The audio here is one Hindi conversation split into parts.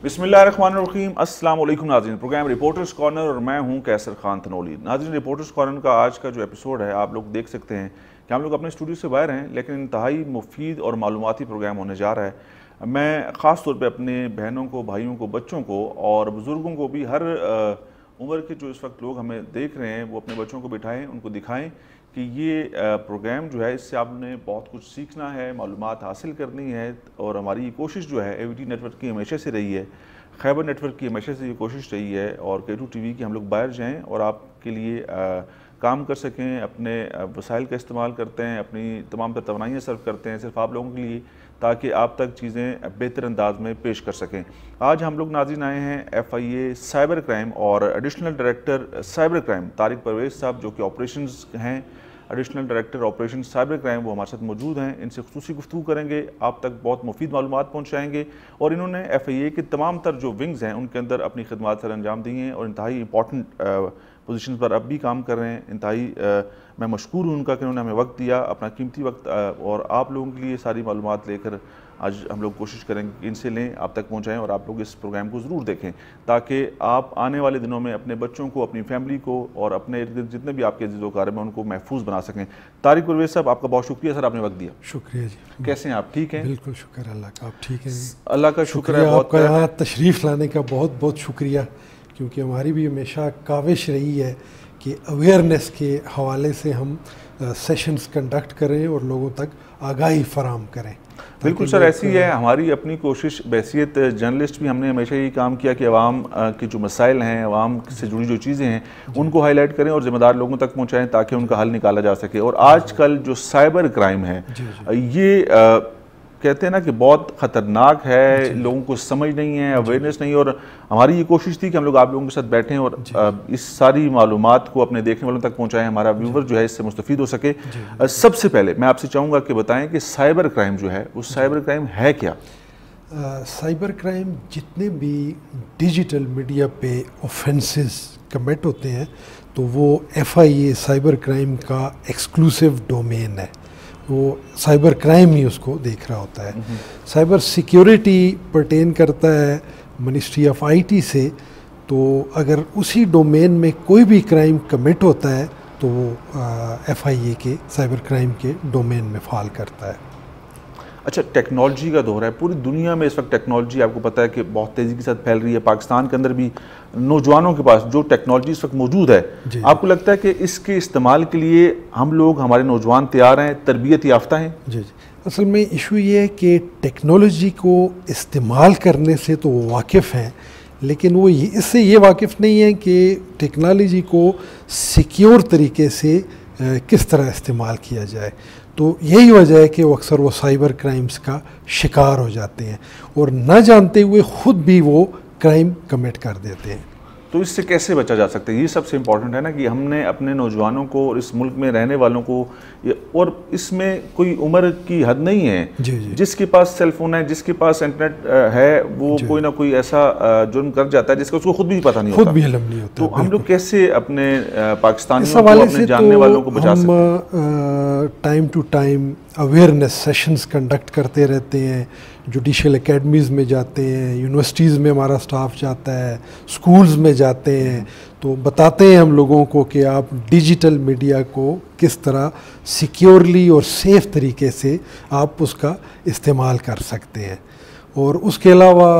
बिस्मिल्लाहिर्रहमानिर्रहीम। अस्सलाम वालेकुम नाज़रीन, प्रोग्राम रिपोर्टर्स कॉर्नर और मैं हूं कैसर खान थनोली। नाज़रीन, रिपोर्टर्स कॉर्नर का आज का जो एपिसोड है, आप लोग देख सकते हैं कि हम लोग अपने स्टूडियो से बाहर हैं, लेकिन इंतहाई मुफीद और मालूमाती प्रोग्राम होने जा रहा है। मैं ख़ास तौर पे अपने बहनों को, भाइयों को, बच्चों को और बुज़ुर्गों को भी, हर उम्र के जो इस वक्त लोग हमें देख रहे हैं, वो अपने बच्चों को बिठाएं, उनको दिखाएं कि ये प्रोग्राम जो है, इससे आपने बहुत कुछ सीखना है, मालूमात हासिल करनी है। और हमारी ये कोशिश जो है AVT नेटवर्क की हमेशा से रही है, खैबर नेटवर्क की हमेशा से ये कोशिश रही है, और K2 TV की हम लोग बाहर जाएं और आपके लिए काम कर सकें। अपने वसाइल का इस्तेमाल करते हैं, अपनी तमाम तर तवानाइयाँ सर्व करते हैं सिर्फ आप लोगों के लिए, ताकि आप तक चीज़ें बेहतर अंदाज में पेश कर सकें। आज हम लोग नाज़रीन आए हैं FIA साइबर क्राइम और additional director cyber crime Tariq Parvez साहब, जो कि ऑपरेशंस हैं, additional director operation cyber crime, वो हमारे साथ मौजूद हैं। इनसे खुसूसी गुफ्तगू करेंगे, आप तक बहुत मुफीद मालूमात पहुँचाएँगे। और इन्होंने FIA के तमाम तर जो विंग्स हैं उनके अंदर अपनी खिदमत सर अंजाम दी हैं और इंतहाई इंपॉर्टेंट पोजीशन पर अब भी काम कर रहे हैं। इंतहाई मैं मशकूर हूँ उनका कि उन्होंने हमें वक्त दिया, अपना कीमती वक्त, और आप लोगों के लिए सारी मालूमात लेकर आज हम लोग कोशिश करेंगे कि इनसे लें, आप तक पहुँचाएँ और आप लोग इस प्रोग्राम को ज़रूर देखें, ताकि आप आने वाले दिनों में अपने बच्चों को, अपनी फैमिली को और अपने इर्द गिर्द जितने भी आपके अज़ीज़ व अक़ारिब हैं उनको महफूज बना सकें। तारिक परवेज़ साहब, आपका बहुत शुक्रिया सर, आपने वक्त दिया। शुक्रिया जी। कैसे हैं आप? ठीक हैं? बिल्कुल शुक्र अल्लाह का, आप ठीक हैं? अल्लाह का शुक्र है। आपका यहाँ तशरीफ़ लाने का बहुत बहुत शुक्रिया, क्योंकि हमारी भी हमेशा काविश रही है कि अवेयरनेस के हवाले से हम सेशंस कंडक्ट करें और लोगों तक आगाही फराम करें। बिल्कुल सर, ऐसी है हमारी अपनी कोशिश। बहैसियत जर्नलिस्ट भी हमने हमेशा यही काम किया कि अवाम के जो मसाइल हैं, अवाम से जुड़ी जो चीज़ें हैं, उनको हाईलाइट करें और ज़िम्मेदार लोगों तक पहुँचाएँ, ताकि उनका हल निकाला जा सके। और आजकल जो साइबर क्राइम है, ये कहते हैं ना कि बहुत ख़तरनाक है, लोगों को समझ नहीं है, अवेयरनेस नहीं। और हमारी ये कोशिश थी कि हम लोग आप लोगों के साथ बैठें और इस सारी मालूमात को अपने देखने वालों तक पहुंचाएं, हमारा व्यूवर जो है इससे मुस्तफ़ीद हो सके। सबसे पहले मैं आपसे चाहूँगा कि बताएं कि साइबर क्राइम जो है, उस साइबर क्राइम है क्या? साइबर क्राइम जितने भी डिजिटल मीडिया पे ऑफेंसेस कमिट होते हैं, तो वो FIA साइबर क्राइम का एक्सक्लूसिव डोमेन है। वो साइबर क्राइम ही उसको देख रहा होता है। साइबर सिक्योरिटी पर्टेन करता है मिनिस्ट्री ऑफ IT से, तो अगर उसी डोमेन में कोई भी क्राइम कमिट होता है तो वो FIA के साइबर क्राइम के डोमेन में फाल करता है। अच्छा, टेक्नोलॉजी का दौर है, पूरी दुनिया में इस वक्त टेक्नोलॉजी आपको पता है कि बहुत तेज़ी के साथ फैल रही है। पाकिस्तान के अंदर भी नौजवानों के पास जो टेक्नोलॉजी इस वक्त मौजूद है, आपको लगता है कि इसके इस्तेमाल के लिए हम लोग, हमारे नौजवान तैयार हैं, तरबियत याफ्ता हैं? जी। असल में इशू ये है कि टेक्नोलॉजी को इस्तेमाल करने से तो वो वाकिफ़ हैं, लेकिन वो इससे ये वाकिफ़ नहीं है कि टेक्नोलॉजी को सिक्योर तरीके से किस तरह इस्तेमाल किया जाए। तो यही वजह है कि वो अक्सर वो साइबर क्राइम्स का शिकार हो जाते हैं और न जानते हुए ख़ुद भी वो क्राइम कमिट कर देते हैं। तो इससे कैसे बचा जा सकता है? ये सबसे इम्पॉर्टेंट है ना कि हमने अपने नौजवानों को और इस मुल्क में रहने वालों को, और इसमें कोई उम्र की हद नहीं है, जिसके पास सेलफोन है, जिसके पास इंटरनेट है, वो कोई ना कोई ऐसा जुर्म कर जाता है जिसका उसको खुद भी पता नहीं होता, खुद भी इल्म नहीं होता। तो हम लोग कैसे अपने पाकिस्तानियों को, अपने जानने वालों को बचा सकते हैं? Time to time awareness sessions conduct करते रहते हैं, जुडिशल एकेडमीज़ में जाते हैं, यूनिवर्सिटीज़ में हमारा स्टाफ जाता है, स्कूल्स में जाते हैं, तो बताते हैं हम लोगों को कि आप डिजिटल मीडिया को किस तरह सिक्योरली और सेफ़ तरीके से आप उसका इस्तेमाल कर सकते हैं। और उसके अलावा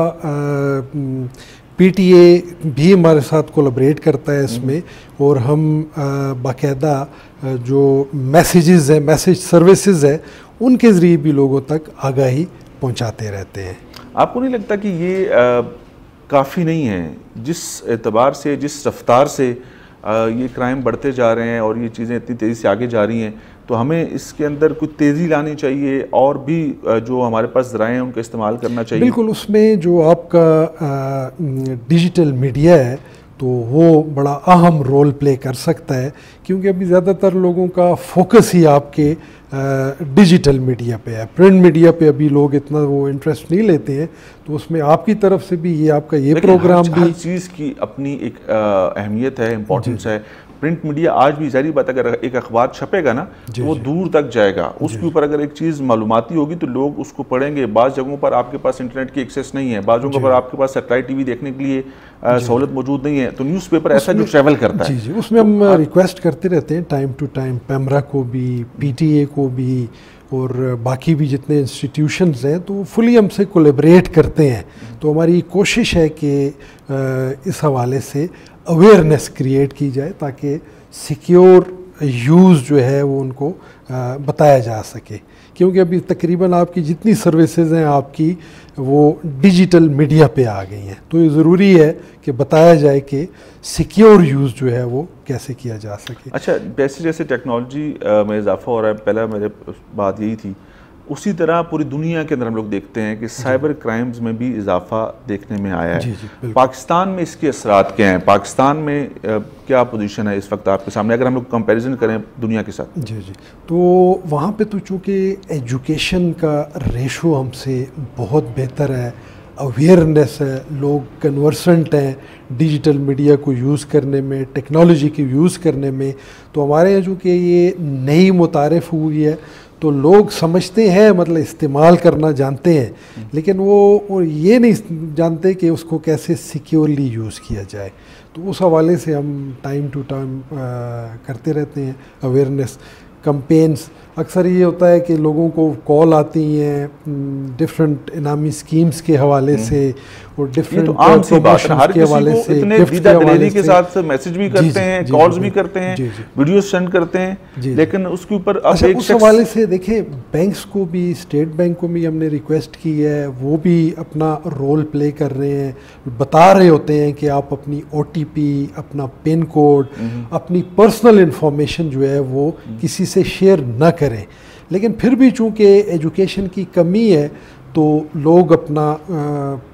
PTA भी हमारे साथ कोलैबोरेट करता है इसमें, और हम बाकायदा जो मैसेजेस हैं, मैसेज सर्विसेज है, उनके ज़रिए भी लोगों तक आगाही पहुंचाते रहते हैं। आपको नहीं लगता कि ये काफ़ी नहीं है? जिस एतबार से, जिस रफ्तार से ये क्राइम बढ़ते जा रहे हैं और ये चीज़ें इतनी तेज़ी से आगे जा रही हैं, तो हमें इसके अंदर कुछ तेज़ी लानी चाहिए और भी जो हमारे पास ज़राए हैं उनका इस्तेमाल करना चाहिए। बिल्कुल, उसमें जो आपका डिजिटल मीडिया है तो वो बड़ा अहम रोल प्ले कर सकता है, क्योंकि अभी ज़्यादातर लोगों का फोकस ही आपके डिजिटल मीडिया पे है। प्रिंट मीडिया पे अभी लोग इतना वो इंटरेस्ट नहीं लेते हैं, तो उसमें आपकी तरफ से भी ये आपका ये प्रोग्राम भी, हर चीज़ की अपनी एक अहमियत है, इम्पोर्टेंस है। प्रिंट मीडिया आज भी जारी बात, अगर एक अखबार छपेगा ना तो वो दूर तक जाएगा, उसके ऊपर अगर एक चीज़ मालूमाती होगी तो लोग उसको पढ़ेंगे। बाज़ जगहों पर आपके पास इंटरनेट की एक्सेस नहीं है, बाज़ जगहों पर आपके पास सैटेलाइट टीवी देखने के लिए सहूलत मौजूद नहीं है, तो न्यूज़पेपर ऐसा जो ट्रैवल करता है। जी, उसमें हम रिक्वेस्ट करते रहते हैं टाइम टू टाइम, पैमरा को भी, PTA को भी और बाकी भी जितने इंस्टीट्यूशंस हैं तो फुली हमसे कोलैबोरेट करते हैं। तो हमारी कोशिश है कि इस हवाले से अवेयरनेस क्रिएट की जाए ताकि सिक्योर यूज़ जो है वो उनको बताया जा सके, क्योंकि अभी तकरीबन आपकी जितनी सर्विसेज हैं आपकी वो डिजिटल मीडिया पे आ गई हैं, तो ये ज़रूरी है कि बताया जाए कि सिक्योर यूज़ जो है वो कैसे किया जा सके। अच्छा, जैसे जैसे टेक्नोलॉजी में इजाफा हो रहा है, पहला मेरे बात यही थी, उसी तरह पूरी दुनिया के अंदर हम लोग देखते हैं कि साइबर क्राइम्स में भी इजाफा देखने में आया है। पाकिस्तान में इसके असरात क्या हैं? पाकिस्तान में क्या पोजीशन है इस वक्त आपके सामने, अगर हम लोग कंपैरिजन करें दुनिया के साथ? जी, तो वहाँ पे तो चूँकि एजुकेशन का रेशो हमसे बहुत बेहतर है, अवेयरनेस है, लोग कन्वर्सेंट हैं डिजिटल मीडिया को यूज़ करने में, टेक्नोलॉजी को यूज़ करने में। तो हमारे यहाँ चूँकि ये नई मुतारिफ हुई है तो लोग समझते हैं, मतलब इस्तेमाल करना जानते हैं, लेकिन वो ये नहीं जानते कि उसको कैसे सिक्योरली यूज़ किया जाए। तो उस हवाले से हम टाइम टू टाइम करते रहते हैं अवेयरनेस कैंपेन्स। अक्सर ये होता है कि लोगों को कॉल आती हैं डिफरेंट इनामी स्कीम्स के हवाले से और डिफरेंट प्रमोशंस के हवाले से, इतने के साथ मैसेज भी करते हैं, कॉल्स भी करते हैं, वीडियो सेंड करते हैं, लेकिन उसके ऊपर उस हवाले से देखें, बैंक्स को भी, स्टेट बैंक को भी हमने रिक्वेस्ट की है, वो भी अपना रोल प्ले कर रहे हैं, बता रहे होते हैं कि आप अपनी OTP, अपना पिन कोड, अपनी पर्सनल इंफॉर्मेशन जो है वो किसी से शेयर न करें। लेकिन फिर भी चूँकि एजुकेशन की कमी है तो लोग अपना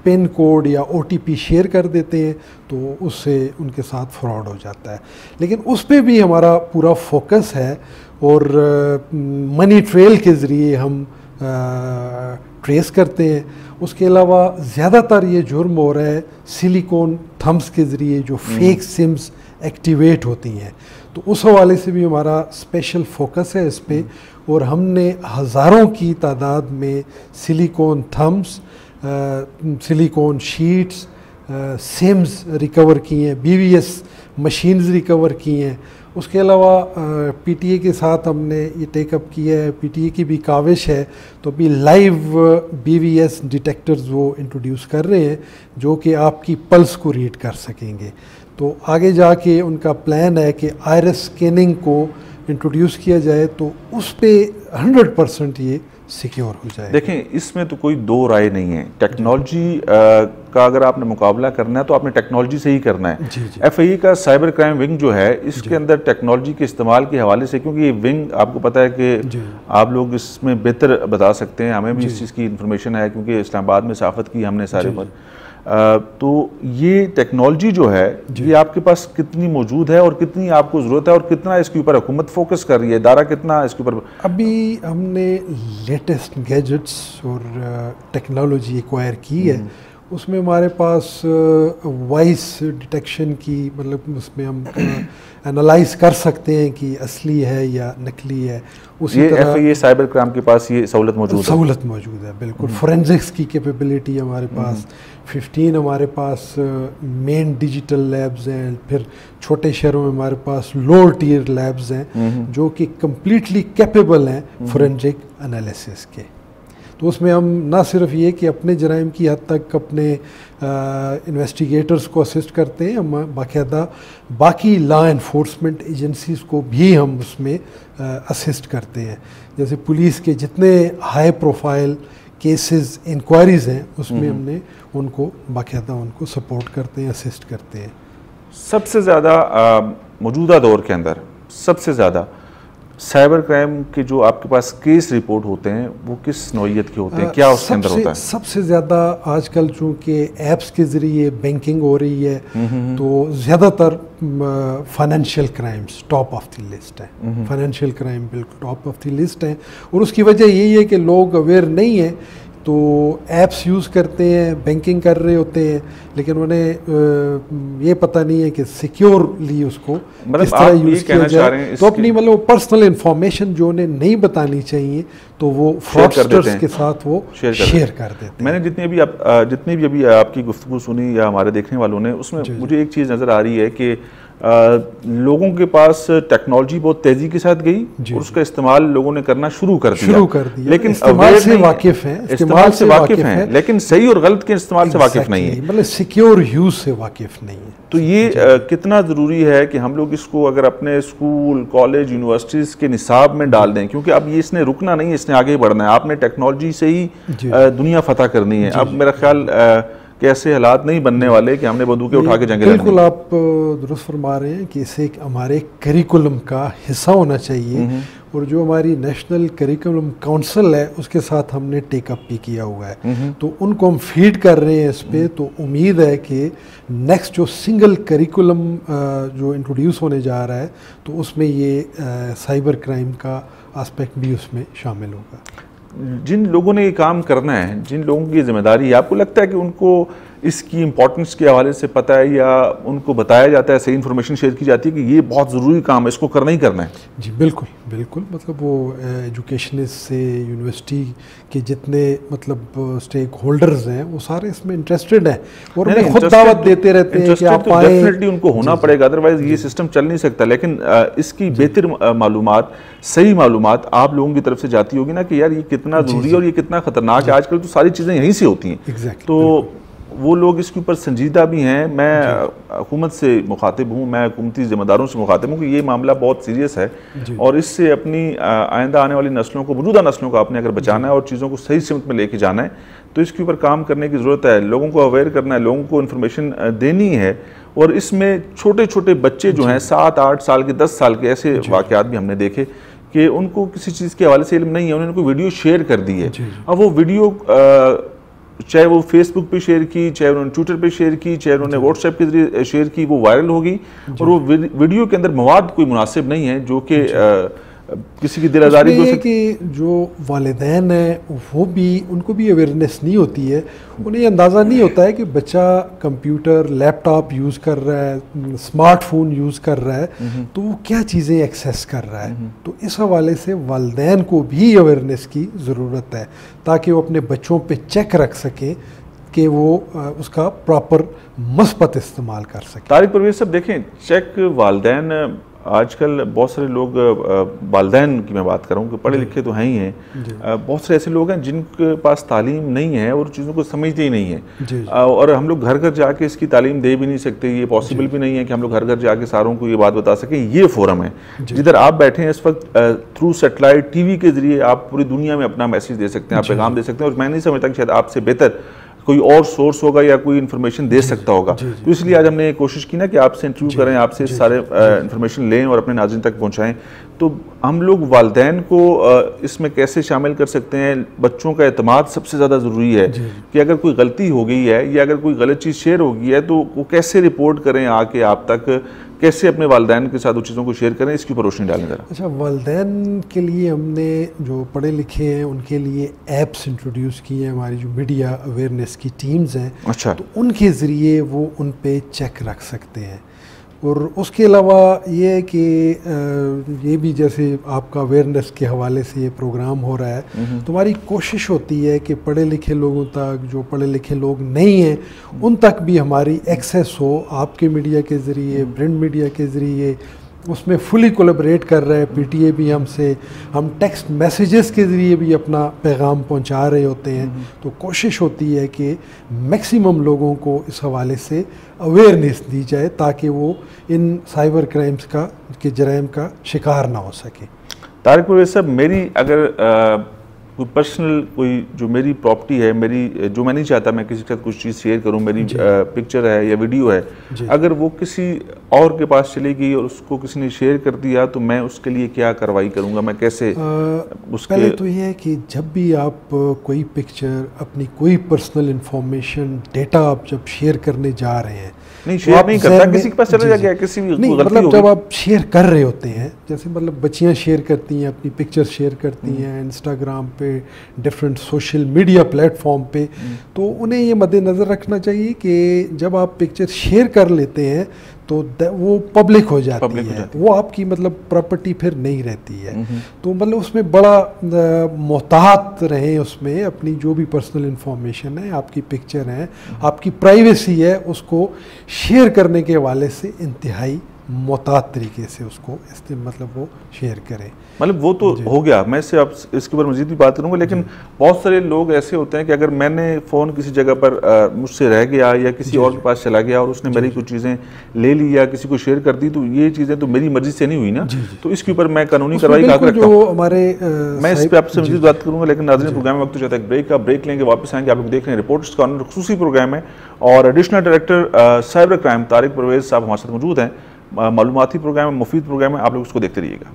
पिन कोड या OTP शेयर कर देते हैं, तो उससे उनके साथ फ्रॉड हो जाता है। लेकिन उस पर भी हमारा पूरा फोकस है और मनी ट्रेल के ज़रिए हम ट्रेस करते हैं। उसके अलावा ज़्यादातर ये जुर्म हो रहा है सिलिकॉन थम्स के ज़रिए, जो फेक सिम्स एक्टिवेट होती हैं, तो उस हवाले से भी हमारा स्पेशल फोकस है इस पे। और हमने हज़ारों की तादाद में silicon thumbs, silicon sheets, SIMs recover किए हैं, BVS मशीन्स रिकवर की हैं। उसके अलावा PTA के साथ हमने ये टेकअप किया है, PTA की भी काविश है, तो अभी लाइव BVS डिटेक्टर्स वो इंट्रोड्यूस कर रहे हैं जो कि आपकी पल्स को रीड कर सकेंगे। तो आगे जाके उनका प्लान है कि आयरिस स्कैनिंग को इंट्रोड्यूस किया जाए, तो उस पे 100% ये सिक्योर हो जाए। देखें, इसमें तो कोई दो राय नहीं है, टेक्नोलॉजी का अगर आपने मुकाबला करना है तो आपने टेक्नोलॉजी से ही करना है। FIA का साइबर क्राइम विंग जो है, इसके अंदर टेक्नोलॉजी के इस्तेमाल के हवाले से, क्योंकि ये विंग आपको पता है कि आप लोग इसमें बेहतर बता सकते हैं, हमें भी इस चीज़ की इन्फॉर्मेशन है क्योंकि इस्लामाबाद में सहाफ़त की हमने सारे पर। तो ये टेक्नोलॉजी जो है ये आपके पास कितनी मौजूद है और कितनी आपको ज़रूरत है और कितना इसके ऊपर हुकूमत फोकस कर रही है, इदारा कितना इसके ऊपर? अभी हमने लेटेस्ट गैजेट्स और टेक्नोलॉजी एक्वायर की है, उसमें हमारे पास वॉइस डिटेक्शन की, मतलब उसमें हम एनालाइज कर सकते हैं कि असली है या नकली है। उसी तरह FIA साइबर क्राइम के पास ये सहूलत मौजूद है बिल्कुल। फोरेंसिक्स की कैपेबिलिटी हमारे पास 15 हमारे पास मेन डिजिटल लैब्स हैं, फिर छोटे शहरों में हमारे पास लोअर टियर लैब्स हैं जो कि कम्प्लीटली कैपेबल हैं फोरेंसिक एनालिसिस के। तो उसमें हम ना सिर्फ ये कि अपने जराइम की हद तक अपने इन्वेस्टिगेटर्स को असिस्ट करते हैं, हम बाकायदा बाकी लॉ एनफोर्समेंट एजेंसीज़ को भी हम उसमें असिस्ट करते हैं। जैसे पुलिस के जितने हाई प्रोफाइल केसेस इंक्वायरीज़ हैं उसमें हमने उनको बाकायदा उनको सपोर्ट करते हैं, असिस्ट करते हैं। सबसे ज़्यादा मौजूदा दौर के अंदर सबसे ज़्यादा साइबर क्राइम के जो आपके पास केस रिपोर्ट होते हैं वो किस नौइयत के होते हैं, क्या उसके अंदर होता है? सबसे ज़्यादा आजकल चूँकि ऐप्स के ज़रिए बैंकिंग हो रही है तो ज़्यादातर financial crimes top of the list है। फाइनेंशियल क्राइम बिल्कुल टॉप ऑफ द लिस्ट है और उसकी वजह यही है कि लोग अवेयर नहीं है तो ऐप्स यूज़ करते हैं, बैंकिंग कर रहे होते हैं, लेकिन उन्हें ये पता नहीं है कि सिक्योरली उसको किस तरह यूज़ किया जाए। तो अपनी मतलब पर्सनल इंफॉर्मेशन जो उन्हें नहीं बतानी चाहिए तो वो फ्रॉडस्टर्स के साथ वो शेयर कर देते हैं। मैंने जितनी भी अभी आपकी गुफ्तगू सुनी या हमारे देखने वालों ने, उसमें मुझे एक चीज़ नज़र आ रही है कि लोगों के पास टेक्नोलॉजी बहुत तेजी के साथ गई और उसका इस्तेमाल लोगों ने करना शुरू कर दिया। लेकिन इस्तेमाल से वाकिफ हैं, लेकिन सही और गलत के इस्तेमाल से वाकिफ नहीं है, मतलब सिक्योर यूज से वाकिफ नहीं है। तो ये कितना ज़रूरी है कि हम लोग इसको अगर अपने स्कूल, कॉलेज, यूनिवर्सिटीज़ के निसाब में डाल दें, क्योंकि अब ये इसने रुकना नहीं, इसने आगे बढ़ना है। आपने टेक्नोलॉजी से ही दुनिया फतह करनी है। अब मेरा ख्याल कि ऐसे हालात नहीं बनने वाले कि हमने बंदूकें उठा के जंग लड़नी। बिल्कुल आप दुरुस्त फरमा रहे हैं कि इसे हमारे करिकुलम का हिस्सा होना चाहिए, और जो हमारी नेशनल करिकुलम काउंसिल है उसके साथ हमने टेकअप भी किया हुआ है, तो उनको हम फीड कर रहे हैं इस पे। तो उम्मीद है कि नेक्स्ट जो सिंगल करिकुलम जो इंट्रोड्यूस होने जा रहा है तो उसमें ये साइबर क्राइम का एस्पेक्ट भी उसमें शामिल होगा। जिन लोगों ने ये काम करना है, जिन लोगों की जिम्मेदारी है, आपको लगता है कि उनको इसकी इम्पोर्टेंस के हवाले से पता है या उनको बताया जाता है, सही इन्फॉर्मेशन शेयर की जाती है कि ये बहुत ज़रूरी काम है, इसको करना ही करना है? जी बिल्कुल बिल्कुल, मतलब वो एजुकेशनिस्ट से यूनिवर्सिटी के जितने मतलब स्टेक होल्डर्स हैं वो सारे इसमें इंटरेस्टेड हैं और उन्हें खुद दावत देते रहते हैं कि आप आए। डेफिनेटली उनको होना पड़ेगा, अदरवाइज ये सिस्टम चल नहीं सकता। लेकिन इसकी बेहतर मालूमात, सही मालूमात आप लोगों की तरफ से जाती होगी ना कि यार ये कितना ज़रूरी है और ये कितना ख़तरनाक है। आजकल तो सारी चीज़ें यहीं से होती हैं, तो वो लोग इसके ऊपर संजीदा भी हैं। मैं हुकूमत से मुखातिब हूँ, मैं हुकूमती ज़िम्मेदारों से मुखातिब हूँ कि ये मामला बहुत सीरियस है और इससे अपनी आइंदा आने वाली नस्लों को, मौजूदा नस्लों को आपने अगर बचाना है और चीज़ों को सही सिमत में लेके जाना है तो इसके ऊपर काम करने की ज़रूरत है। लोगों को अवेयर करना है, लोगों को इन्फॉर्मेशन देनी है। और इसमें छोटे छोटे बच्चे जो हैं 7-8 साल के, 10 साल के, ऐसे वाक़यात भी हमने देखे कि उनको किसी चीज़ के हवाले से इल्म नहीं है, उन्होंने कोई वीडियो शेयर कर दी है। अब वो वीडियो चाहे वो फेसबुक पे शेयर की, चाहे उन्होंने ट्विटर पे शेयर की, चाहे उन्होंने व्हाट्सएप के जरिए शेयर की, वो वायरल होगी और वो वीडियो के अंदर मवाद कोई मुनासिब नहीं है जो कि किसी की दिल आज़ारी हो सकती है। कि जो वालिदैन हैं वो भी, उनको भी अवेयरनेस नहीं होती है, उन्हें अंदाज़ा नहीं होता है कि बच्चा कंप्यूटर, लैपटॉप यूज़ कर रहा है, स्मार्टफोन यूज़ कर रहा है, तो वो क्या चीज़ें एक्सेस कर रहा है। तो इस हवाले से वालिदैन को भी अवेयरनेस की ज़रूरत है ताकि वो अपने बच्चों पे चेक रख सकें कि वो उसका प्रॉपर मस्बत इस्तेमाल कर सकें। तारिक परवेज़ साहब देखें, चेक वालिदैन आजकल बहुत सारे लोग, वालिदैन की मैं बात कर रहा हूँ कि पढ़े लिखे तो हैं ही हैं, बहुत सारे ऐसे लोग हैं जिनके पास तालीम नहीं है और चीज़ों को समझते ही नहीं है। और हम लोग घर घर जाके इसकी तालीम दे भी नहीं सकते, ये पॉसिबल भी नहीं है कि हम लोग घर घर जाके सारों को ये बात बता सकें। ये फोरम है जिधर आप बैठे हैं इस वक्त, थ्रू सेटेलाइट टीवी के जरिए आप पूरी दुनिया में अपना मैसेज दे सकते हैं, आप पैगाम दे सकते हैं। और मैं नहीं समझता कि शायद आपसे बेहतर कोई और सोर्स होगा या कोई इन्फॉर्मेशन दे सकता होगा। तो इसलिए आज हमने कोशिश की ना कि आपसे इंटरव्यू करें, आपसे सारे इन्फॉर्मेशन लें और अपने नाज़रीन तक पहुंचाएं। तो हम लोग वालिदैन को इसमें कैसे शामिल कर सकते हैं? बच्चों का एतमाद सबसे ज़्यादा ज़रूरी है कि अगर कोई गलती हो गई है या अगर कोई गलत चीज़ शेयर हो गई है तो वो कैसे रिपोर्ट करें आके आप तक, कैसे अपने वालिदैन के साथ उन चीज़ों को शेयर करें, इसके ऊपर रोशनी डालें ज़रा। अच्छा, वालिदैन के लिए हमने जो पढ़े लिखे हैं उनके लिए ऐप्स इंट्रोड्यूस किए हैं, हमारी जो मीडिया अवेयरनेस की टीम्स हैं। अच्छा, तो उनके ज़रिए वो उन पे चेक रख सकते हैं। और उसके अलावा ये है कि ये भी जैसे आपका अवेयरनेस के हवाले से ये प्रोग्राम हो रहा है, तो हमारी कोशिश होती है कि पढ़े लिखे लोगों तक, जो पढ़े लिखे लोग नहीं हैं उन तक भी हमारी एक्सेस हो, आपके मीडिया के ज़रिए, प्रिंट मीडिया के ज़रिए। उसमें फुली कोलैबोरेट कर रहा है पीटीए भी हमसे, हम टेक्स्ट मैसेजेस के ज़रिए भी अपना पैगाम पहुंचा रहे होते हैं। तो कोशिश होती है कि मैक्सिमम लोगों को इस हवाले से अवेयरनेस दी जाए ताकि वो इन साइबर क्राइम्स का, के जराइम का शिकार ना हो सके। तारिक परवेज़ साहब, मेरी अगर कोई पर्सनल, कोई जो मेरी प्रॉपर्टी है, मेरी जो मैं नहीं चाहता मैं किसी के साथ कुछ चीज़ शेयर करूं, मेरी पिक्चर है या वीडियो है, अगर वो किसी और के पास चली गई और उसको किसी ने शेयर कर दिया तो मैं उसके लिए क्या कार्रवाई करूंगा, मैं कैसे उसके? पहले तो ये है कि जब भी आप कोई पिक्चर, अपनी कोई पर्सनल इंफॉर्मेशन, डेटा आप जब शेयर करने जा रहे हैं, नहीं शेयर नहीं करता, किसी के पास चला गया, किसी भी नहीं, मतलब जब आप शेयर कर रहे होते हैं, जैसे मतलब बच्चियां शेयर करती हैं, अपनी पिक्चर्स शेयर करती हैं इंस्टाग्राम पे, डिफरेंट सोशल मीडिया प्लेटफॉर्म पे, तो उन्हें ये मद्देनज़र रखना चाहिए कि जब आप पिक्चर शेयर कर लेते हैं तो वो पब्लिक हो जाती है, वो आपकी मतलब प्रॉपर्टी फिर नहीं रहती है। तो मतलब उसमें बड़ा मोहतात रहें, उसमें अपनी जो भी पर्सनल इंफॉर्मेशन है, आपकी पिक्चर है, आपकी प्राइवेसी है, उसको शेयर करने के हवाले से इंतहाई मोहतात तरीके से उसको मतलब वो शेयर करें। मतलब वो तो हो गया, मैं इससे आप इसके ऊपर मजीद भी बात करूंगा, लेकिन बहुत सारे लोग ऐसे होते हैं कि अगर मैंने फ़ोन किसी जगह पर मुझसे रह गया या किसी और के पास चला गया और उसने मेरी कुछ चीज़ें ले ली या किसी को शेयर कर दी, तो ये चीज़ें तो मेरी मर्जी से नहीं हुई ना, तो इसके ऊपर मैं कानूनी कार्रवाई कहाँ रखता हूँ, मैं इस पर आपसे मजीद बात करूँगा। लेकिन नाज़रीन, प्रोग्राम में वक्त चाहता है ब्रेक का, ब्रेक लेंगे, वापस आएंगे। आप लोग देख रहे हैं रिपोर्टर्स कॉर्नर, खुसूसी प्रोग्राम है और additional director cyber crime Tariq Parvez साहब हमारे साथ मौजूद हैं। मालूमाती प्रोग्राम है, मुफीद प्रोग्राम है, आप लोग उसको देखते रहिएगा।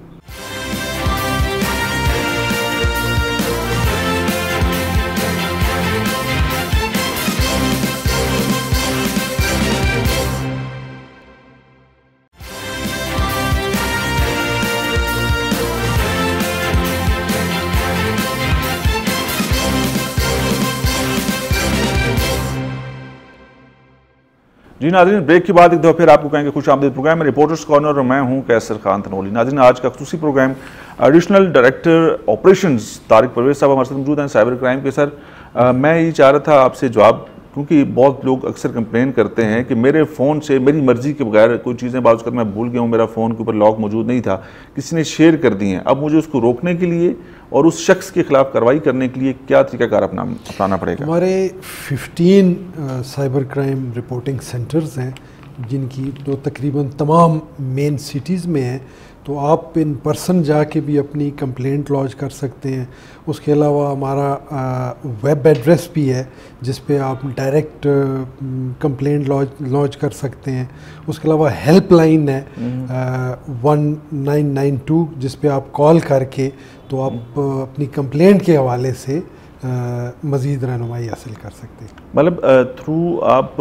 जी नाज़रीन, ब्रेक के बाद एक दफ़ा फिर आपको कहेंगे खुश आमदीद प्रोग्राम में रिपोर्टर्स कॉर्नर और मैं हूं कैसर खान तनोली। नाज़रीन, आज का खुसूसी programme additional director operations Tariq Parvez साहब हमारे साथ मौजूद हैं, साइबर क्राइम के। सर, मैं ये चाह रहा था आपसे जवाब, क्योंकि बहुत लोग अक्सर कंप्लेन करते हैं कि मेरे फ़ोन से मेरी मर्ज़ी के बगैर कोई चीज़ें बाज़ कर मैं भूल गया हूँ, मेरा फ़ोन के ऊपर लॉक मौजूद नहीं था, किसी ने शेयर कर दी हैं। अब मुझे उसको रोकने के लिए और उस शख्स के खिलाफ कार्रवाई करने के लिए क्या तरीकाकार अपनाना पड़ेगा? हमारे 15 साइबर क्राइम रिपोर्टिंग सेंटर्स हैं, जिनकी तो तकरीबन तमाम मेन सिटीज़ में हैं। तो आप इन पर्सन जाके भी अपनी कंप्लेंट लॉन्च कर सकते हैं। उसके अलावा हमारा वेब एड्रेस भी है जिस पे आप डायरेक्ट कंप्लेंट लॉन्च कर सकते हैं। उसके अलावा हेल्पलाइन है 1992, जिस पे आप कॉल करके तो आप अपनी कंप्लेंट के हवाले से मज़ीद रहनुमाई हासिल कर सकते हैं। मतलब थ्रू आप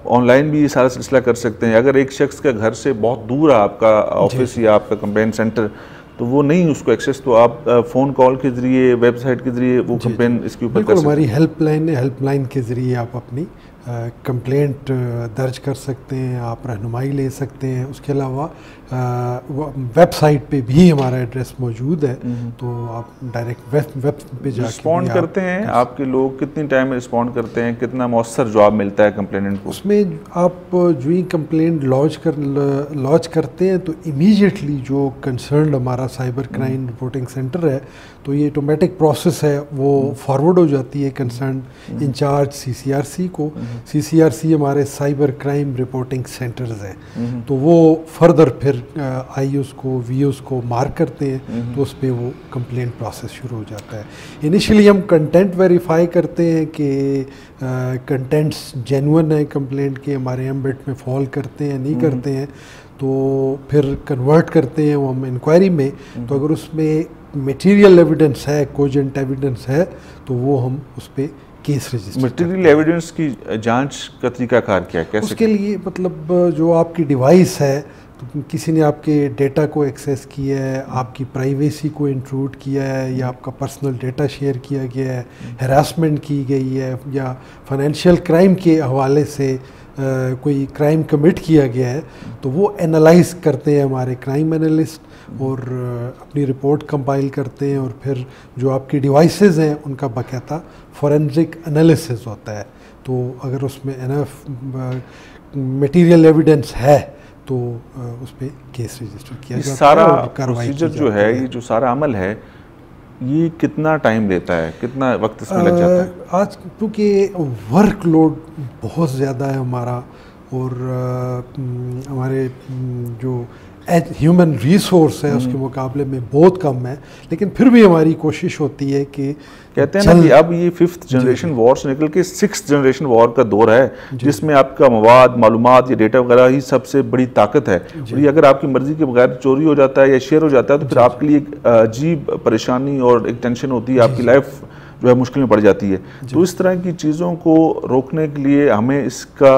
ऑनलाइन भी ये सारा सिलसिला कर सकते हैं। अगर एक शख्स का घर से बहुत दूर है आपका ऑफिस या आपका कंप्लेंट सेंटर, तो वो नहीं उसको एक्सेस, तो आप फ़ोन कॉल के ज़रिए, वेबसाइट के ज़रिए वो कंप्लेन इसके ऊपर कर सकते हैं। हमारी हेल्पलाइन है, हेल्पलाइन के ज़रिए आप अपनी कंप्लेंट दर्ज कर सकते हैं, आप रहनुमाई ले सकते हैं। उसके अलावा वेबसाइट पे भी हमारा एड्रेस मौजूद है, तो आप डायरेक्ट वेब पे जाके रिस्पॉन्ड करते हैं। आपके लोग कितनी टाइम में रिस्पॉन्ड करते हैं, कितना मौसर जवाब मिलता है कंप्लेनेंट को? उसमें आप जो ही कंप्लेंट लॉन्च करते हैं तो इमीडिएटली जो कंसर्न हमारा साइबर क्राइम रिपोर्टिंग सेंटर है, तो ये ऑटोमेटिक प्रोसेस है, वो फॉरवर्ड हो जाती है कंसर्न इंचार्ज CCRC को। CCRC हमारे साइबर क्राइम रिपोर्टिंग सेंटर्स हैं, तो वो फर्दर फिर IOs को VOs को मार्क करते हैं, तो उस पर वो कंप्लेंट प्रोसेस शुरू हो जाता है। इनिशियली हम कंटेंट वेरीफाई करते हैं कि कंटेंट्स जेन्युइन है कंप्लेंट के, हमारे एम्बेड में फॉल करते हैं नहीं करते हैं, तो फिर कन्वर्ट करते हैं वो हम इंक्वायरी में। तो अगर उसमें मटेरियल एविडेंस है, कोजेंट एविडेंस है, तो वो हम उस पर केस रजिस्टर। मटेरियल एविडेंस की जांच का तरीकाकार क्या है, कैसे? उसके लिए मतलब जो आपकी डिवाइस है, तो किसी ने आपके डेटा को एक्सेस किया है, आपकी प्राइवेसी को इंट्रूड किया है, या आपका पर्सनल डेटा शेयर किया गया है, हैरासमेंट की गई है, या फाइनेंशियल क्राइम के हवाले से कोई क्राइम कमिट किया गया है, तो वो एनालाइज करते हैं हमारे क्राइम एनालिस्ट और अपनी रिपोर्ट कंपाइल करते हैं, और फिर जो आपकी डिवाइसेस हैं उनका बाकायदा फॉरेंसिक एनालिसिस होता है। तो अगर उसमें एनफ मटेरियल एविडेंस है तो उस पर केस रजिस्टर किया जाता है। सारा प्रोसीजर जो है, ये जो सारा अमल है, ये कितना टाइम लेता है, कितना वक्त इसमें लग जाता है? आज क्योंकि वर्कलोड बहुत ज़्यादा है हमारा, और हमारे जो ह्यूमन रिसोर्स है उसके मुकाबले में बहुत कम है, लेकिन फिर भी हमारी कोशिश होती है कि कहते हैं ना कि अब ये 5th जनरेशन वॉर से निकल के 6th जनरेशन वॉर का दौर है, जिसमें आपका मवाद, मालूमात, ये डेटा वगैरह ही सबसे बड़ी ताकत है। और ये अगर आपकी मर्जी के बगैर चोरी हो जाता है या शेयर हो जाता है, तो फिर आपके लिए एक अजीब परेशानी और एक टेंशन होती है, आपकी लाइफ जो है मुश्किल में पड़ जाती है। तो इस तरह की चीज़ों को रोकने के लिए हमें इसका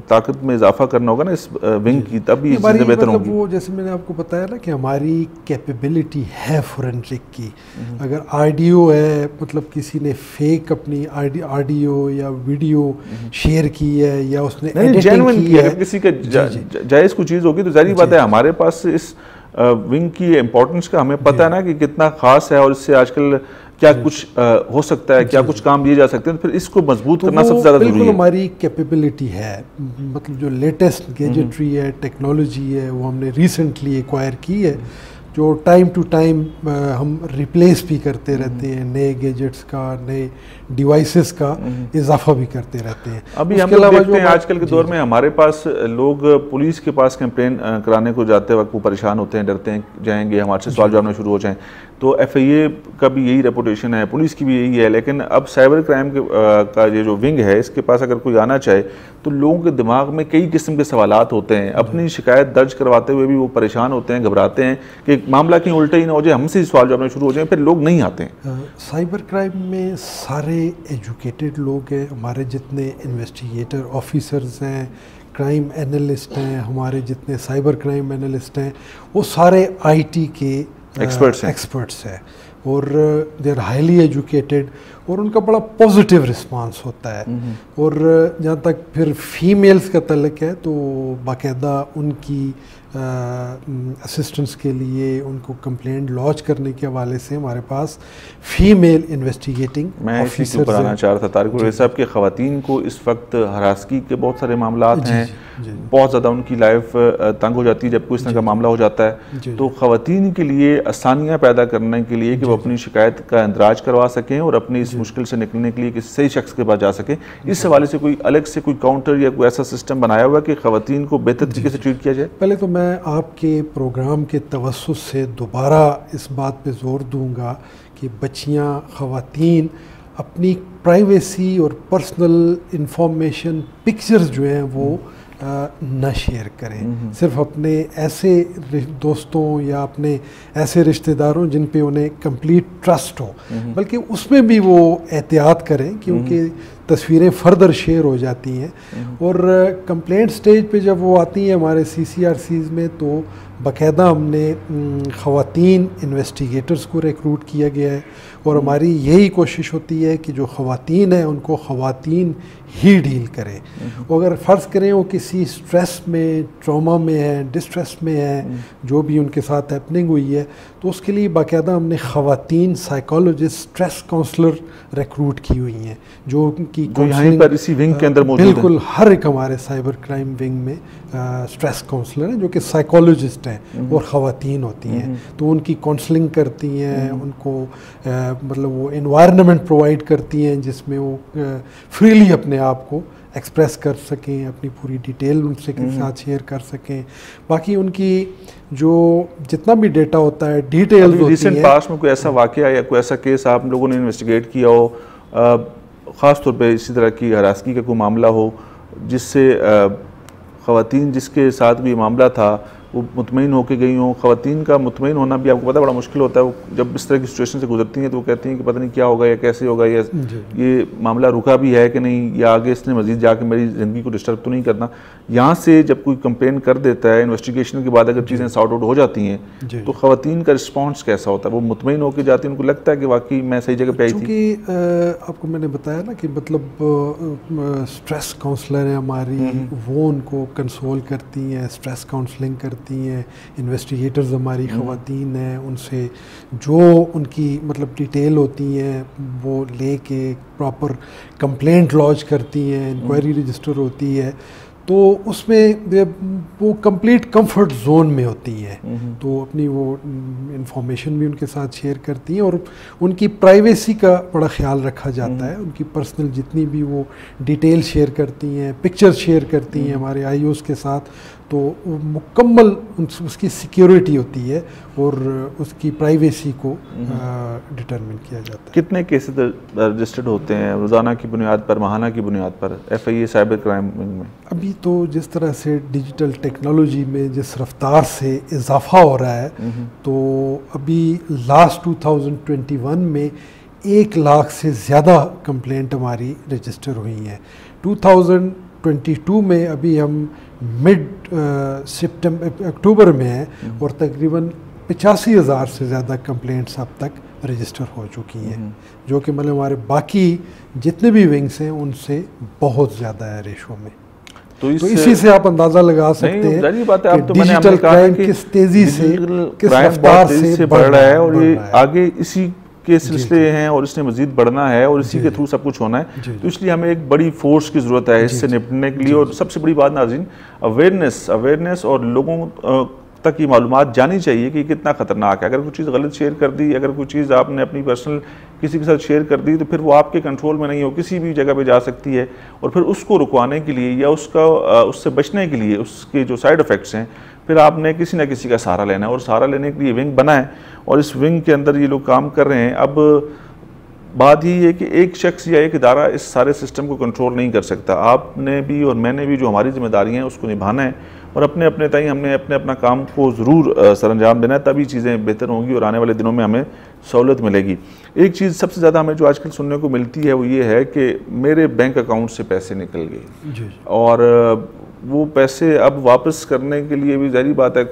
ताकत में इजाफा करना होगा ना इस विंग की, तभी चीज़ें बेहतर होंगी। वो जैसे मैंने आपको बताया ना कि हमारी कैपेबिलिटी है फोरेंसिक की। अगर ऑडियो है, मतलब किसी ने फेक अपनी ऑडियो या वीडियो शेयर की है या उसने एडिटिंग की है, किसी का जायज़ कोई चीज़ होगी तो जाहिर बात है हमारे पास इस विंग की इम्पोर्टेंस का हमें पता है ना कि कितना खास है और इससे आजकल क्या कुछ हो सकता है, क्या कुछ काम लिए जा सकते हैं, तो फिर इसको मजबूत करना सबसे ज़्यादा जरूरी है। हमारी कैपेबिलिटी है, मतलब जो लेटेस्ट गैजेटरी है, टेक्नोलॉजी है, वो हमने रिसेंटली एक्वायर की है, जो टाइम टू टाइम हम रिप्लेस भी करते रहते हैं, नए गैजेट्स का, नए डिवाइसेस का इजाफा भी करते रहते हैं। अभी हम लोग देखते हैं आजकल के दौर में हमारे पास लोग पुलिस के पास कंप्लेन कराने को जाते वक्त वो परेशान होते हैं, डरते हैं जाएंगे हमारे से सवाल जवाब शुरू हो जाएं। तो FIA का भी यही रेपुटेशन है, पुलिस की भी यही है, लेकिन अब साइबर क्राइम का ये जो विंग है इसके पास अगर कोई आना चाहे तो लोगों के दिमाग में कई किस्म के सवालात होते हैं। अपनी शिकायत दर्ज करवाते हुए भी वो परेशान होते हैं, घबराते हैं कि मामला कहीं उल्टा ही ना हो जाए, हमसे सवाल जवाब शुरू हो जाए, फिर लोग नहीं आते हैं। साइबर क्राइम में सारे एजुकेटेड लोग हैं, हमारे जितने इन्वेस्टिगेटर ऑफिसर्स हैं, क्राइम एनालिस्ट हैं, हमारे जितने साइबर क्राइम एनालिस्ट हैं, वो सारे IT के एक्सपर्ट्स हैं और दे आर हाईली एजुकेटेड और उनका बड़ा पॉजिटिव रिस्पांस होता है। और जहाँ तक फिर फीमेल्स का तल्लक है तो बाकायदा उनकी असिस्टेंस के लिए उनको कंप्लेंट लॉन्च करने के हवाले से हमारे पास फीमेल इन्वेस्टिगेटिंग ऑफिसर्स बताना चाह रहा था तारिक साहब कि ख़वातीन को इस वक्त हरासगी के बहुत सारे मामला हैं, बहुत ज़्यादा उनकी लाइफ तंग हो जाती है जब कोई इस तरह का मामला हो जाता है। तो ख़वातीन के लिए आसानियाँ पैदा करने के लिए कि वो अपनी शिकायत का इंदराज करवा सकें और अपनी इस मुश्किल से निकलने के लिए किसी सही शख्स के पास जा सकें, इस हवाले से कोई अलग से कोई काउंटर या कोई ऐसा सिस्टम बनाया हुआ कि ख़वातीन को बेहतर तरीके से ट्रीट किया जाए? पहले तो मैं आपके प्रोग्राम के तवस्सुस से दोबारा इस बात पे ज़ोर दूंगा कि बच्चियां, ख़वातीन अपनी प्राइवेसी और पर्सनल इंफॉर्मेशन, पिक्चर्स जो हैं वो न शेयर करें। सिर्फ अपने ऐसे दोस्तों या अपने ऐसे रिश्तेदारों जिन पे उन्हें कंप्लीट ट्रस्ट हो, बल्कि उसमें भी वो एहतियात करें क्योंकि तस्वीरें फर्दर शेयर हो जाती हैं। और कंप्लेंट स्टेज पे जब वो आती हैं हमारे CCRCs में तो बाकायदा हमने ख़वातीन इन्वेस्टिगेटर्स को रिक्रूट किया गया है और हमारी यही कोशिश होती है कि जो ख़वातीन हैं उनको ख़वातीन ही डील करें। और अगर फ़र्ज़ करें वो किसी स्ट्रेस में, ट्रॉमा में है, डिस्ट्रेस में है, जो भी उनके साथ हैपनिंग हुई है, तो उसके लिए बाकायदा हमने ख़वातीन साइकोलॉजिस्ट, स्ट्रेस काउंसलर रिक्रूट की हुई हैं जो उनकी यहीं पर इसी विंग के अंदर मौजूद है। बिल्कुल, हर एक हमारे साइबर क्राइम विंग में स्ट्रेस काउंसलर हैं जो कि साइकोलॉजिस्ट हैं और ख़वातीन होती हैं, तो उनकी काउंसलिंग करती हैं, उनको मतलब वो एनवायरनमेंट प्रोवाइड करती हैं जिसमें वो फ्रीली अपने आप को एक्सप्रेस कर सकें, अपनी पूरी डिटेल उनसे के साथ शेयर कर सकें। बाकी उनकी जो जितना भी डेटा होता है, डिटेल्स होती हैं। रिसेंट पास्ट में कोई ऐसा वाकया या कोई ऐसा केस आप लोगों ने इन्वेस्टिगेट किया हो, ख़ास तौर पे इसी तरह की हरासगी का कोई मामला हो जिससे ख़वातीन जिसके साथ भी मामला था वो मुतमईन होकर गई हों? ख़वातीन का मुतमईन होना भी आपको पता बड़ा मुश्किल होता है। वो जब इस तरह की सिचुएशन से गुजरती हैं तो वो कहती हैं कि पता नहीं क्या होगा या कैसे होगा, या ये मामला रुका भी है कि नहीं, या आगे इसने मज़ीद जाके मेरी ज़िंदगी को डिस्टर्ब तो नहीं करना। यहाँ से जब कोई कंप्लेन कर देता है, इन्वेस्टिगेशन के बाद अगर चीज़ें सॉर्ट आउट हो जाती हैं तो ख़वातीन का रिस्पॉन्स कैसा होता है? वो मुतमईन होकर जाती हैं, उनको लगता है कि वाकई मैं सही जगह पे आई थी? क्योंकि आपको मैंने बताया ना कि मतलब स्ट्रेस काउंसलर है हमारी, वो उनको कंसोल करती हैं, स्ट्रेस काउंसलिंग करती हैं। इन्वेस्टिगेटर्स हमारी ख़वातीन हैं, उनसे जो उनकी मतलब डिटेल होती हैं वो लेके प्रॉपर कंप्लेंट लॉन्च करती हैं, इंक्वायरी रजिस्टर होती है, तो उसमें वो कंप्लीट कंफर्ट जोन में होती हैं, तो अपनी वो इंफॉर्मेशन भी उनके साथ शेयर करती हैं और उनकी प्राइवेसी का बड़ा ख्याल रखा जाता है। उनकी पर्सनल जितनी भी वो डिटेल शेयर करती हैं, पिक्चर्स शेयर करती हैं हमारे IOs के साथ, तो मुकम्मल उसकी सिक्योरिटी होती है और उसकी प्राइवेसी को डिटरमिन किया जाता है। कितने केसेस रजिस्टर्ड होते हैं रोज़ाना की बुनियाद पर, माहाना की बुनियाद पर FIA साइबर क्राइम में? अभी तो जिस तरह से डिजिटल टेक्नोलॉजी में जिस रफ्तार से इजाफा हो रहा है, तो अभी लास्ट 2021 में 1 लाख से ज़्यादा कंप्लेंट हमारी रजिस्टर हुई हैं। 2022 में अभी हम मिड अक्टूबर में हैं और तकरीबन 85,000 से ज़्यादा कंप्लेंट्स अब तक रजिस्टर हो चुकी हैं, जो कि मतलब हमारे बाकी जितने भी विंग्स हैं उनसे बहुत ज़्यादा है रेशो में। तो इसी से आप अंदाज़ा लगा सकते हैं कि डिजिटल क्राइम किस तेज़ी से, किस रफ्तार से बढ़ रहा है और ये आगे इसी के सिलसिले हैं और इसने मजीद बढ़ना है और इसी के थ्रू सब कुछ होना है। तो इसलिए हमें एक बड़ी फोर्स की ज़रूरत है इससे निपटने के लिए। और सबसे बड़ी बात नाज़रीन, अवेयरनेस और लोगों तक ये मालूमात जानी चाहिए कि कितना ख़तरनाक है। अगर कोई चीज़ गलत शेयर कर दी, अगर कोई चीज़ आपने अपनी पर्सनल किसी के साथ शेयर कर दी, तो फिर वो आपके कंट्रोल में नहीं हो, किसी भी जगह पे जा सकती है। और फिर उसको रुकवाने के लिए या उससे बचने के लिए, उसके जो साइड इफ़ेक्ट्स हैं, फिर आपने किसी न किसी का सहारा लेना है। और सहारा लेने के लिए विंग बना है और इस विंग के अंदर ये लोग काम कर रहे हैं। अब बात ही है कि एक शख्स या एक इदारा इस सारे सिस्टम को कंट्रोल नहीं कर सकता। आपने भी और मैंने भी जो हमारी जिम्मेदारी हैं उसको निभाना है और अपने अपने ताई हमने अपना काम को ज़रूर सरअंजाम देना है, तभी चीज़ें बेहतर होंगी और आने वाले दिनों में हमें सहूलत मिलेगी। एक चीज़ सबसे ज़्यादा हमें जो आजकल सुनने को मिलती है वो ये है कि मेरे बैंक अकाउंट से पैसे निकल गए और वो पैसे अब वापस करने के लिए भी ज़ाहिर बात है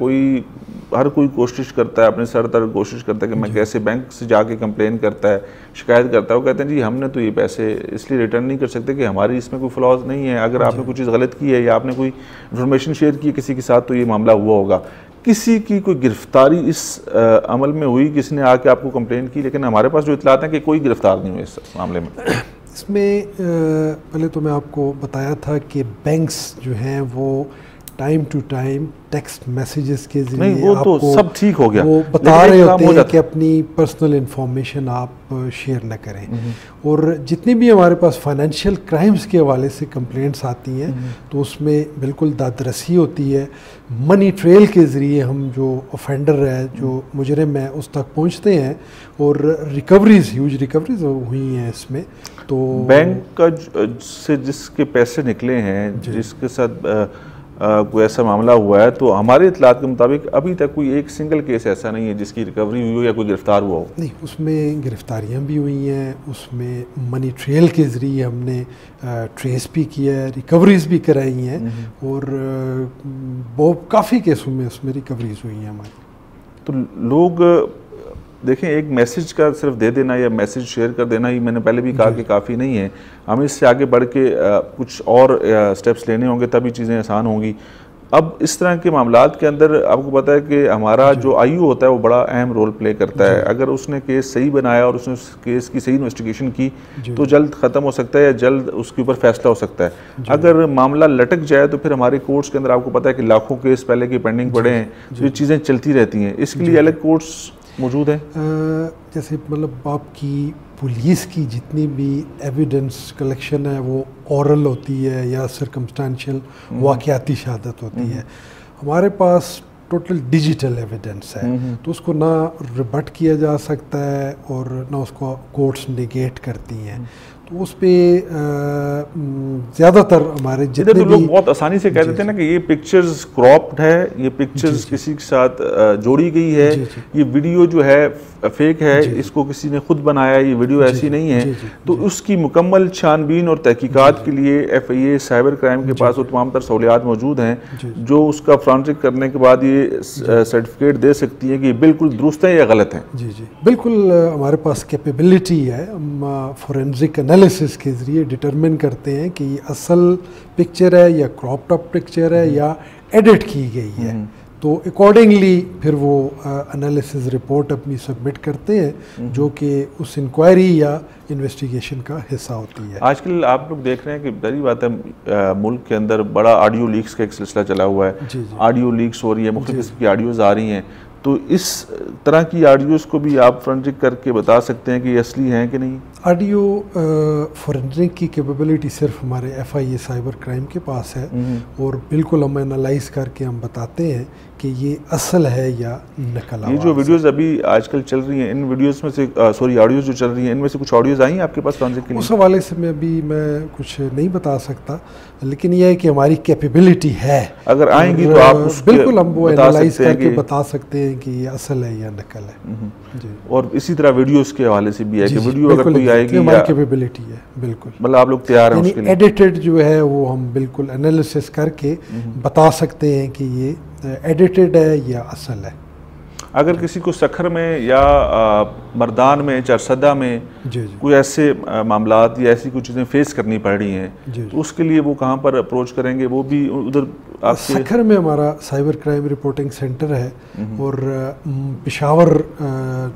हर कोई कोशिश करता है, अपने सर तर कोशिश करता है कि मैं कैसे बैंक से जाके कंप्लेन करता है, शिकायत करता है। वो कहते हैं जी हमने तो ये पैसे इसलिए रिटर्न नहीं कर सकते कि हमारी इसमें कोई फ्लॉज नहीं है। अगर आपने कोई चीज़ गलत की है या आपने कोई इन्फॉर्मेशन शेयर की है किसी के साथ तो ये मामला हुआ होगा। किसी की कोई गिरफ्तारी इस अमल में हुई, किसी ने आके आपको कंप्लेन की, लेकिन हमारे पास जो इतलात हैं कि कोई गिरफ्तार नहीं हुई इस मामले में। इसमें पहले तो मैं आपको बताया था कि बैंक्स जो हैं वो time to time text messages के जरिए वो तो सब ठीक हो गया, वो बता रहे होते हैं कि अपनी पर्सनल इंफॉर्मेशन आप शेयर न करें। और जितनी भी हमारे पास फाइनेंशियल क्राइम्स के हवाले से कंप्लेंट्स आती हैं तो उसमें बिल्कुल दादरसी होती है। मनी ट्रेल के ज़रिए हम जो ऑफेंडर है, जो मुजरिम है, उस तक पहुंचते हैं और ह्यूज रिकवरीज हुई हैं इसमें। तो बैंक का से जिसके पैसे निकले हैं, जिसके साथ कोई ऐसा मामला हुआ है, तो हमारे इतलात के मुताबिक अभी तक कोई एक सिंगल केस ऐसा नहीं है जिसकी रिकवरी हुई हो या कोई गिरफ्तार हुआ हो। नहीं, उसमें गिरफ्तारियां भी हुई हैं, उसमें मनी ट्रेल के ज़रिए हमने ट्रेस भी किया है, रिकवरीज भी कराई हैं और बहुत काफ़ी केसों में उसमें रिकवरीज हुई हैं हमारी। तो लोग देखें, एक मैसेज का सिर्फ दे देना या मैसेज शेयर कर देना ही मैंने पहले भी कहा कि काफ़ी नहीं है। हमें इससे आगे बढ़ के कुछ और स्टेप्स लेने होंगे, तभी चीज़ें आसान होंगी। अब इस तरह के मामलात के अंदर आपको पता है कि हमारा जो आईओ होता है वो बड़ा अहम रोल प्ले करता है। अगर उसने केस सही बनाया और उसने उस केस की सही इन्वेस्टिगेशन की तो जल्द ख़त्म हो सकता है या जल्द उसके ऊपर फैसला हो सकता है। अगर मामला लटक जाए तो फिर हमारे कोर्ट्स के अंदर आपको पता है कि लाखों केस पहले के पेंडिंग पड़े हैं, तो ये चीज़ें चलती रहती हैं। इसके लिए अलग कोर्ट्स मौजूद है। जैसे मतलब आपकी पुलिस की जितनी भी एविडेंस कलेक्शन है वो औरल होती है या सर्कमस्टेंशियल वाक़याती शहादत होती है। हमारे पास टोटल डिजिटल एविडेंस है, तो उसको ना रिबट किया जा सकता है और ना उसको कोर्ट्स नेगेट करती हैं। तो उस पर ज़्यादातर हमारे जितने तो लोग बहुत आसानी से कह देते हैं ना कि ये पिक्चर्स क्रॉप्ड है, ये पिक्चर्स किसी के साथ जोड़ी गई है, ये वीडियो जो है फेक है, इसको किसी ने खुद बनाया, ये वीडियो ऐसी नहीं है। तो उसकी मुकम्मल छानबीन और तहकीकात के लिए FIA साइबर क्राइम के पास वो तमाम तर सहूलियात मौजूद हैं जो उसका फ्रॉन्टिक करने के बाद ये सर्टिफिकेट दे सकती है कि बिल्कुल दुरुस्त है या गलत है। जी बिल्कुल, हमारे पास कैपेबिलिटी है। हम फोरेंसिक एनालिसिस के ज़रिए डिटरमिन करते हैं कि ये असल पिक्चर है या क्रॉप्ड अप पिक्चर है या एडिट की गई है। तो अकॉर्डिंगली फिर वो एनालिसिस रिपोर्ट अपनी सबमिट करते हैं जो कि उस इंक्वायरी या इन्वेस्टिगेशन का हिस्सा होती है। आजकल आप लोग देख रहे हैं कि बड़ी बात है, मुल्क के अंदर बड़ा ऑडियो लीक्स का एक सिलसिला चला हुआ है। ऑडियो लीक्स हो रही है, मुख्तलिफ किस्म की ऑडियोज़ आ रही हैं। तो इस तरह की ऑडियोज़ को भी आप फ्रंटिक करके बता सकते हैं कि ये असली हैं कि नहीं? ऑडियो फोरेंसिक की कैपेबिलिटी सिर्फ हमारे FIA साइबर क्राइम के पास है और बिल्कुल हम एनालाइज करके हम बताते हैं कि ये असल है या नकल आवाज़। ये जो वीडियोस अभी आजकल चल रही हैं, इन वीडियोस में से ऑडियोज जो चल रही हैं, इनमें से कुछ ऑडियोज आई हैं आपके पास फॉरेंसिक के लिए? उस हवाले से मैं कुछ नहीं बता सकता, लेकिन यह है कि हमारी कैपेबिलिटी है। अगर आएंगी तो आप बिल्कुल हम वो एनालाइज करके बता सकते हैं कि ये असल है या नकल है जी। और इसी तरह वीडियोस के हवाले से भी है कि वीडियो अगर कोई आएगी, हमारी कैपेबिलिटी है बिल्कुल, मतलब आप लोग तैयार हैं उसके लिए? एडिटेड जो है वो हम बिल्कुल एनालिसिस करके बता सकते हैं कि ये एडिटेड है या असल है। अगर किसी को सखर में या मर्दान में, चरसदा में कोई ऐसे मामलात या ऐसी कुछ चीज़ें फेस करनी पड़ रही हैं, तो उसके लिए वो कहाँ पर अप्रोच करेंगे? वो भी उधर आपके सखर में हमारा साइबर क्राइम रिपोर्टिंग सेंटर है और पेशावर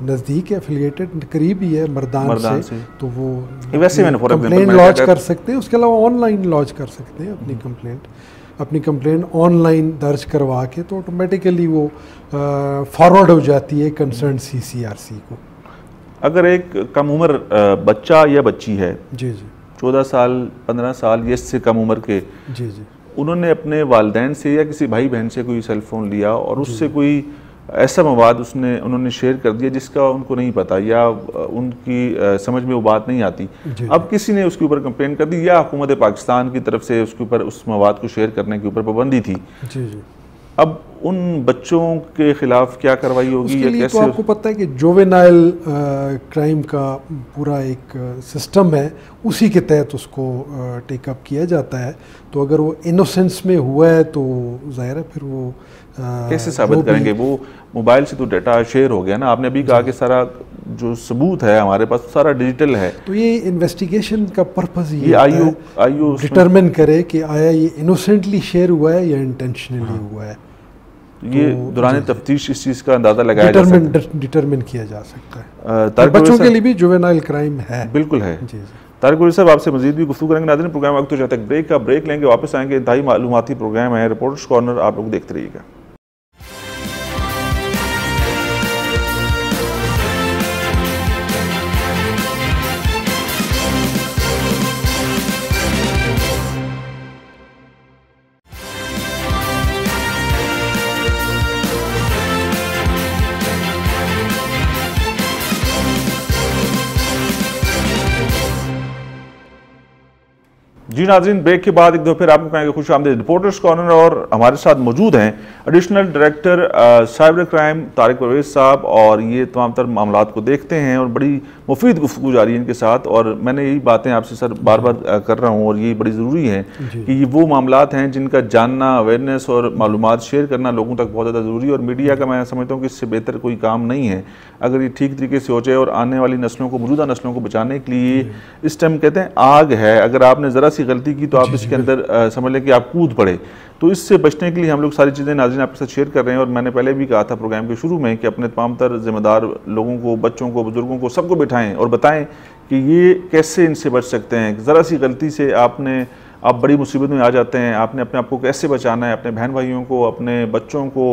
नज़दीक है, एफिलिएटेड करीब ही है मर्दान से, तो वो वैसे मैंने कंप्लेंट लॉन्च कर सकते हैं। उसके अलावा ऑनलाइन लॉन्च कर सकते हैं अपनी कंप्लेंट ऑनलाइन दर्ज करवा के, तो ऑटोमेटिकली वो फॉरवर्ड हो जाती है कंसर्न CCRC को। अगर एक कम उम्र बच्चा या बच्ची है, जी 14 साल 15 साल या इससे कम उम्र के, जी उन्होंने अपने वालिदैन से या किसी भाई बहन से कोई सेल फोन लिया और उससे कोई ऐसा मवाद उन्होंने शेयर कर दिया जिसका उनको नहीं पता या उनकी समझ में वो बात नहीं आती, अब किसी ने उसके ऊपर कंप्लेन कर दी या हुकूमत पाकिस्तान की तरफ से उसके ऊपर उस मवाद को शेयर करने के ऊपर पाबंदी थी, अब उन बच्चों के खिलाफ क्या कार्रवाई होगी या कैसे? तो आपको पता है कि जुवेनाइल क्राइम का पूरा एक सिस्टम है, उसी के तहत उसको टेकअप किया जाता है। तो अगर वो इनोसेंस में हुआ है तो जाहिर है फिर वो कैसे साबित करेंगे? वो मोबाइल से तो डाटा शेयर हो गया ना, आपने अभी कहा कि सारा जो सबूत है हमारे पास सारा डिजिटल है। तो ये इन्वेस्टिगेशन का पर्पस ये आयु डिटरमिन करे कि आया ये इनोसेंटली शेयर हुआ है या इंटेंशनली हुआ है। ये दौरान तफ्तीश इस चीज़ का अंदाज़ा लगाया जा सकता है, डिटरमिन किया जा सकता है। बच्चों के लिए भी जुवेनाइल क्राइम है, बिल्कुल है। तारिक परवेज़ साहब, आपसे मजीद भी गुफ्तगू करेंगे। नाज़रीन, प्रोग्राम वक्त हो जाता है ब्रेक का, ब्रेक लेंगे, वापस आएंगे। इंतहाई मालूमाती प्रोग्राम है रिपोर्टर्स कॉर्नर, आप लोग देखते रहिएगा। जी नाज़रीन, ब्रेक के बाद एक दो फिर आपको कहेंगे खुश आमदीद रिपोर्टर्स कॉर्नर, और हमारे साथ मौजूद हैं additional director cyber crime Tariq Parvez साहब, और ये तमाम तर मामलात को देखते हैं और बड़ी मुफीद गुफ्तगू जारी है इनके साथ। और मैंने यही बातें आपसे सर बार बार कर रहा हूँ और ये बड़ी ज़रूरी है कि ये वो मामलात हैं जिनका जानना, अवेयरनेस और मालूमात शेयर करना लोगों तक बहुत ज़्यादा ज़रूरी है। और मीडिया का मैं समझता हूँ कि इससे बेहतर कोई काम नहीं है अगर ये ठीक तरीके से हो जाए। और आने वाली नस्लों को, मौजूदा नस्लों को बचाने के लिए इस टाइम कहते हैं आग है, अगर आपने ज़रा सी गलती की तो आप इसके अंदर समझ लें कि आप कूद पड़े। तो इससे बचने के लिए हम लोग सारी चीज़ें नाज़रीन आपके साथ शेयर कर रहे हैं। और मैंने पहले भी कहा था प्रोग्राम के शुरू में कि अपने तमाम तर जिम्मेदार लोगों को, बच्चों को, बुजुर्गों को, सबको बिठाएं और बताएं कि ये कैसे इनसे बच सकते हैं। ज़रा सी गलती से आप बड़ी मुसीबत में आ जाते हैं, आपने अपने आप को कैसे बचाना है, अपने बहन भाइयों को, अपने बच्चों को।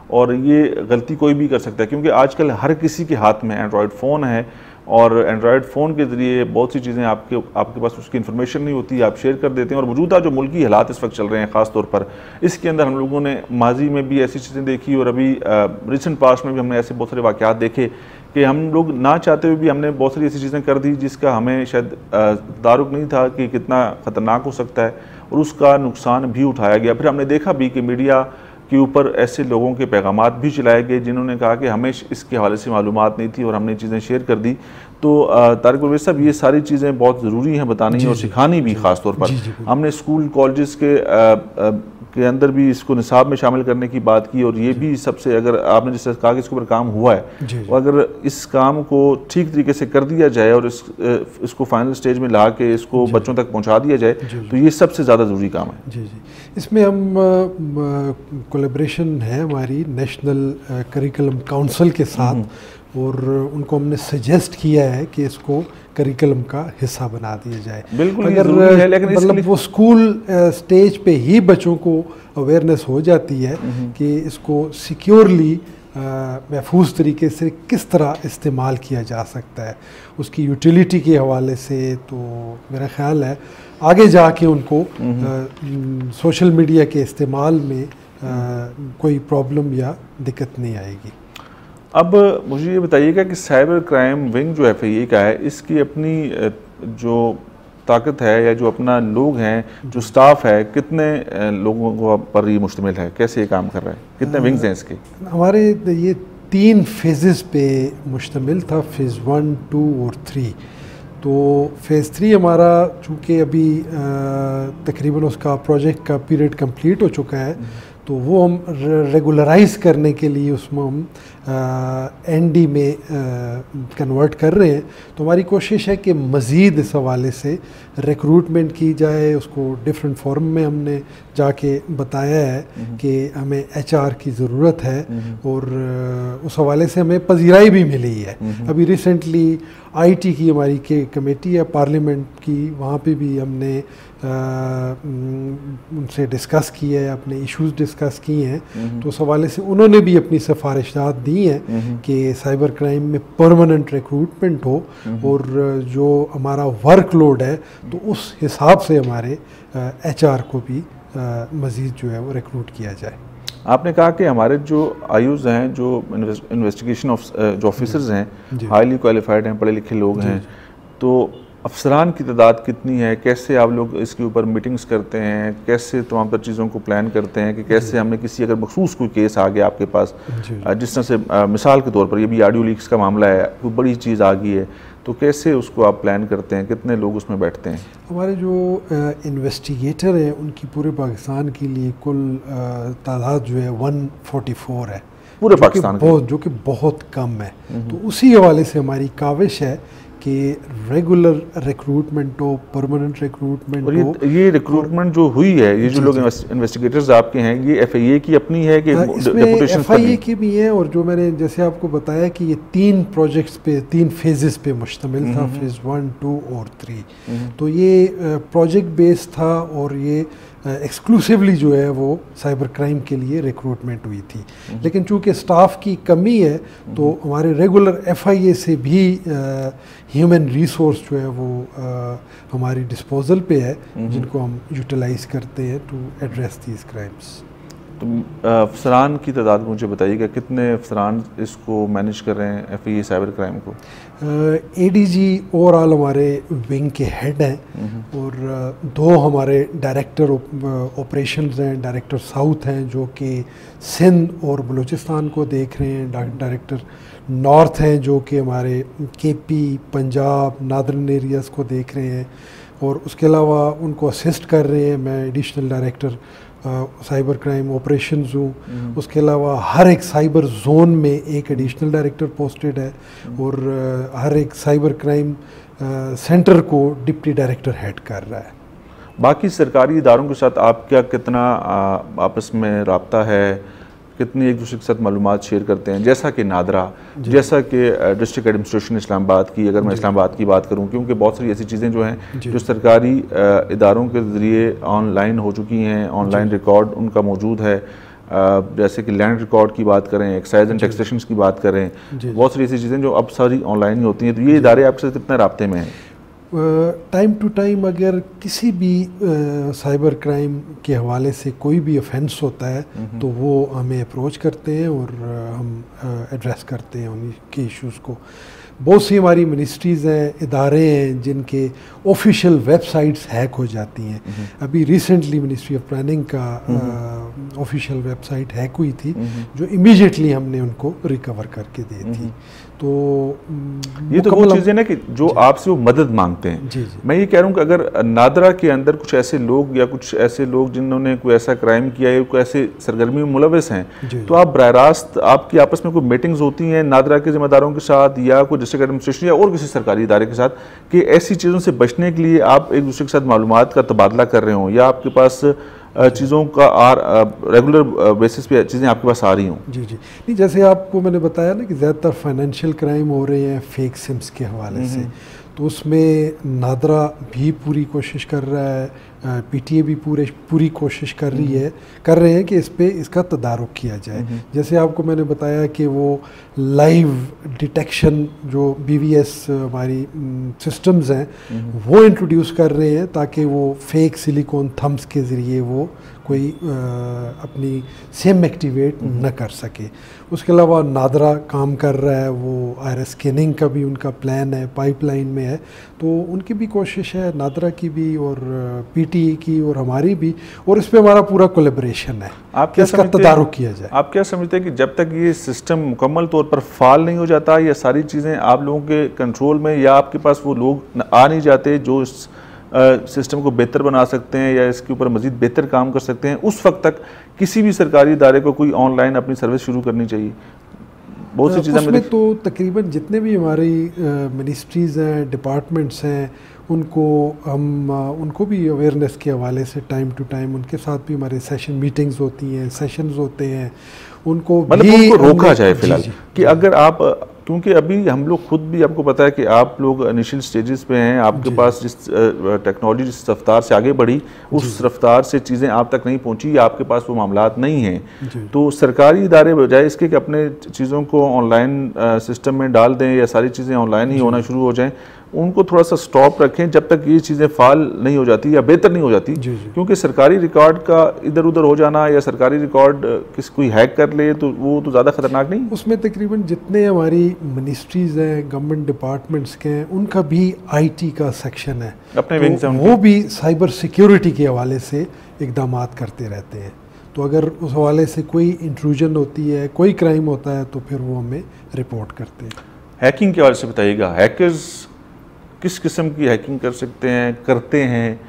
और ये गलती कोई भी कर सकता है क्योंकि आजकल हर किसी के हाथ में एंड्रॉयड फ़ोन है और एंड्रॉयड फ़ोन के ज़रिए बहुत सी चीज़ें आपके पास उसकी इन्फॉर्मेशन नहीं होती, आप शेयर कर देते हैं। और मौजूदा जो मुल्की हालात इस वक्त चल रहे हैं ख़ास तौर पर, इसके अंदर हम लोगों ने माजी में भी ऐसी चीज़ें देखी और अभी रिसेंट पास्ट में भी हमने ऐसे बहुत सारे वाक़यात देखे कि हम लोग ना चाहते हुए भी हमने बहुत सारी ऐसी चीज़ें कर दी जिसका हमें शायद तारुक नहीं था कि कितना ख़तरनाक हो सकता है, और उसका नुकसान भी उठाया गया। फिर हमने देखा भी कि मीडिया के ऊपर ऐसे लोगों के पैगामात भी चलाए गए जिन्होंने कहा कि हमें इसके हवाले से मालूमात नहीं थी और हमने चीज़ें शेयर कर दी। तो तारिक परवेज़ साहब, ये सारी चीज़ें बहुत ज़रूरी हैं बतानी और सिखानी भी ख़ास तौर पर। हमने स्कूल कॉलेजेस के अंदर भी इसको निसाब में शामिल करने की बात की, और ये भी सबसे, अगर आपने जैसे कहा कि इसके ऊपर काम हुआ है, अगर इस काम को ठीक तरीके से कर दिया जाए और इसको फाइनल स्टेज में ला के इसको बच्चों तक पहुंचा दिया जाए तो ये सबसे ज़्यादा ज़रूरी काम है। जी जी, इसमें हम कोलैबोरेशन है हमारी नेशनल करिकुलम काउंसिल के साथ, और उनको हमने सजेस्ट किया है कि इसको करिकुलम का हिस्सा बना दिया जाए। बिल्कुल, अगर है, लेकिन मतलब वो स्कूल स्टेज पे ही बच्चों को अवेयरनेस हो जाती है कि इसको सिक्योरली महफूज तरीके से किस तरह इस्तेमाल किया जा सकता है, उसकी यूटिलिटी के हवाले से, तो मेरा ख्याल है आगे जाके उनको सोशल मीडिया के इस्तेमाल में कोई प्रॉब्लम या दिक्कत नहीं आएगी। अब मुझे ये बताइएगा कि साइबर क्राइम विंग जो FIA का है, इसकी अपनी जो ताकत है या जो अपना लोग हैं, जो स्टाफ है, कितने लोगों पर ये मुश्तमिल है, कैसे ये काम कर रहा है, कितने विंग्स हैं इसके? हमारे ये 3 फेजेस पे मुश्तमिल था, फेज़ 1, 2 और 3। तो फेज़ 3 हमारा चूँकि अभी तकरीबन उसका प्रोजेक्ट का पीरियड कंप्लीट हो चुका है, तो वो हम रेगुलराइज करने के लिए उसमें हम ND में कन्वर्ट कर रहे हैं। तो हमारी कोशिश है कि मज़ीद इस हवाले से रिक्रूटमेंट की जाए। उसको डिफरेंट फॉर्म में हमने जाके बताया है कि हमें HR की ज़रूरत है, और उस हवाले से हमें पजीराई भी मिली है। अभी रिसेंटली IT की हमारी कमेटी है पार्लियामेंट की, वहाँ पे भी हमने उनसे डिस्कस किया है, अपने इश्यूज डिस्कस किए हैं। तो उस हवाले से उन्होंने भी अपनी सिफारिशात दी हैं कि साइबर क्राइम में परमानेंट रिक्रूटमेंट हो, और जो हमारा वर्कलोड है तो उस हिसाब से हमारे HR को भी मज़ीद जो है वो रिक्रूट किया जाए। आपने कहा कि हमारे जो आयुज हैं, जो इन्वेस्टिगेशन जो ऑफिसर्स हैं, हाईली क्वालिफाइड हैं, पढ़े लिखे लोग हैं, तो अफसरान की तादाद कितनी है? कैसे आप लोग इसके ऊपर मीटिंग्स करते हैं? कैसे तमाम तर चीज़ों को प्लान करते हैं कि कैसे हमने किसी अगर मखसूस कोई केस आ गया आपके पास, जिस तरह से मिसाल के तौर पर ये भी ऑडियो लीक्स का मामला है, कोई बड़ी चीज़ आ गई है, तो कैसे उसको आप प्लान करते हैं? कितने लोग उसमें बैठते हैं? हमारे जो इन्वेस्टिगेटर हैं उनकी पूरे पाकिस्तान के लिए कुल तादाद जो है 144 है पूरे पाकिस्तान, जो कि बहुत कम है। तो उसी हवाले से हमारी काविश है कि रेगुलर रिक्रूटमेंट हो, परमानेंट रिक्रूटमेंट हो। ये रिक्रूटमेंट जो हुई है, ये जो लोग इन्वेस्टिगेटर्स आपके हैं, ये FIA की अपनी है कि इसमें FIA की भी है, और जो मैंने जैसे आपको बताया कि ये 3 प्रोजेक्ट्स पे, 3 फेजेस पे मुश्तमिल था, फेज़ 1, 2 और 3। तो ये प्रोजेक्ट बेस्ड था, और ये एक्सक्लूसिवली जो है वो साइबर क्राइम के लिए रिक्रूटमेंट हुई थी। लेकिन चूँकि स्टाफ की कमी है, तो हमारे रेगुलर FIA से भी ह्यूमन रिसोर्स जो है वो हमारी डिस्पोजल पे है, जिनको हम यूटिलाइज करते हैं टू एड्रेस दीज क्राइम्स। तो अफसरान की तादाद मुझे बताइएगा, कितने अफसरान इसको मैनेज कर रहे हैं FIA साइबर क्राइम को? ADG ओवरऑल हमारे विंग के हेड हैं, और 2 हमारे डायरेक्टर ऑपरेशंस हैं, डायरेक्टर साउथ हैं जो कि सिंध और बलूचिस्तान को देख रहे हैं, डायरेक्टर नॉर्थ हैं जो कि हमारे KP, पंजाब, नादरन एरियाज़ को देख रहे हैं, और उसके अलावा उनको असिस्ट कर रहे हैं। मैं additional director cyber crime operations हूँ। उसके अलावा हर एक साइबर जोन में एक एडिशनल डायरेक्टर पोस्टेड है, और हर एक साइबर क्राइम सेंटर को डिप्टी डायरेक्टर हेड कर रहा है। बाकी सरकारी इदारों के साथ आपका कितना आपस में रब्ता है, कितनी एक दूसरे के साथ मालूमात शेयर करते हैं? जैसा कि नादरा, जैसा कि डिस्ट्रिक्ट एडमिनिस्ट्रेशन इस्लामाबाद की, अगर मैं इस्लामाबाद की बात करूं, क्योंकि बहुत सारी ऐसी चीज़ें जो हैं जो सरकारी इदारों के ज़रिए ऑनलाइन हो चुकी हैं, ऑनलाइन रिकॉर्ड उनका मौजूद है, जैसे कि लैंड रिकॉर्ड की बात करें, एक्साइज एंड टैक्सेशन की बात करें, बहुत सारी ऐसी चीज़ें जो अब सारी ऑनलाइन ही होती हैं। तो ये इदारे आपसे कितने राब्ते में हैं? टाइम टू टाइम अगर किसी भी साइबर क्राइम के हवाले से कोई भी ऑफेंस होता है, तो वो हमें अप्रोच करते हैं, और हम एड्रेस करते हैं उनके इश्यूज़ को। बहुत सी हमारी मिनिस्ट्रीज़ हैं, इदारे हैं जिनके ऑफिशियल वेबसाइट्स हैक हो जाती हैं। अभी रिसेंटली मिनिस्ट्री ऑफ प्लानिंग का ऑफिशियल वेबसाइट हैक हुई थी, जो इमीडिएटली हमने उनको रिकवर करके दी थी। तो ये तो वो चीज़ें ना कि जो आपसे वो मदद मांगते हैं। जी। मैं ये कह रहा हूँ कि अगर नादरा के अंदर कुछ ऐसे लोग या कुछ ऐसे लोग जिन्होंने कोई ऐसा क्राइम किया है, कोई ऐसे सरगर्मी में मुलविस हैं, तो आप बराह रास्त आपकी आपस में कोई मीटिंग्स होती हैं नादरा के जिम्मेदारों के साथ या कोई डिस्ट्रिक्ट एडमिनिस्ट्रेशन या और किसी सरकारी इदारे के साथ, कि ऐसी चीज़ों से बचने के लिए आप एक दूसरे के साथ मालूमात का तबादला कर रहे हों, या आपके पास चीज़ों का रेगुलर बेसिस पे चीज़ें आपके पास आ रही हों? जी नहीं, जैसे आपको मैंने बताया ना कि ज़्यादातर फाइनेंशियल क्राइम हो रहे हैं फेक सिम्स के हवाले से, तो उसमें नादरा भी पूरी कोशिश कर रहा है, पीटीए भी पूरी कोशिश कर रहे हैं कि इस पे इसका तदारुक किया जाए। जैसे आपको मैंने बताया कि वो लाइव डिटेक्शन जो बीवीएस हमारी सिस्टम्स हैं वो इंट्रोड्यूस कर रहे हैं ताकि वो फेक सिलिकॉन थम्स के ज़रिए वो कोई अपनी सिम एक्टिवेट न कर सके। उसके अलावा नादरा काम कर रहा है, वो आयरस स्कैनिंग का भी उनका प्लान है, पाइपलाइन में है, तो उनकी भी कोशिश है, नादरा की भी और पीटीए की और हमारी भी, और इस पे हमारा पूरा कोलैबोरेशन है कि इसका तदारुक किया जाए। आप क्या समझते हैं कि जब तक ये सिस्टम मुकम्मल तौर पर फाल नहीं हो जाता, या सारी चीज़ें आप लोगों के कंट्रोल में, या आपके पास वो लोग आ नहीं जाते जो इस सिस्टम को बेहतर बना सकते हैं या इसके ऊपर मज़ीद बेहतर काम कर सकते हैं, उस वक्त तक किसी भी सरकारी इदारे को कोई ऑनलाइन अपनी सर्विस शुरू करनी चाहिए? बहुत सी चीज़ें उसमें तो तकरीबन जितने भी हमारी मिनिस्ट्रीज़ हैं, डिपार्टमेंट्स हैं, उनको भी अवेयरनेस के हवाले से टाइम टू टाइम उनके साथ भी हमारे सेशन मीटिंग्स होती हैं, सेशंस होते हैं, उनको मतलब उनको रोका जाए फिलहाल कि अगर आप, क्योंकि अभी हम लोग खुद भी, आपको पता है कि आप लोग इनिशियल स्टेजेस पे हैं, आपके पास जिस टेक्नोलॉजी जिस रफ्तार से आगे बढ़ी उस रफ्तार से चीज़ें आप तक नहीं पहुंची, या आपके पास वो मामलात नहीं हैं, तो सरकारी इदारे बजाय इसके कि अपने चीज़ों को ऑनलाइन सिस्टम में डाल दें या सारी चीज़ें ऑनलाइन ही होना शुरू हो जाएँ, उनको थोड़ा सा स्टॉप रखें जब तक ये चीज़ें फाल नहीं हो जाती या बेहतर नहीं हो जाती। क्योंकि सरकारी रिकॉर्ड का इधर उधर हो जाना या सरकारी रिकॉर्ड कोई हैक कर ले तो वो तो ज़्यादा ख़तरनाक नहीं? उसमें तकरीबन जितने हमारी मिनिस्ट्रीज़ हैं, गवर्नमेंट डिपार्टमेंट्स के हैं, उनका भी आईटी का सेक्शन है अपने विंग से, वो भी साइबर सिक्योरिटी के हवाले से इकदाम करते रहते हैं। तो अगर उस हवाले से कोई इंट्रूजन होती है, कोई क्राइम होता है, तो फिर वो हमें रिपोर्ट करते हैं। हैकिंग के हवाले से बताइएगा, हैकर्स किस किस्म की हैकिंग कर सकते हैं, करते हैं,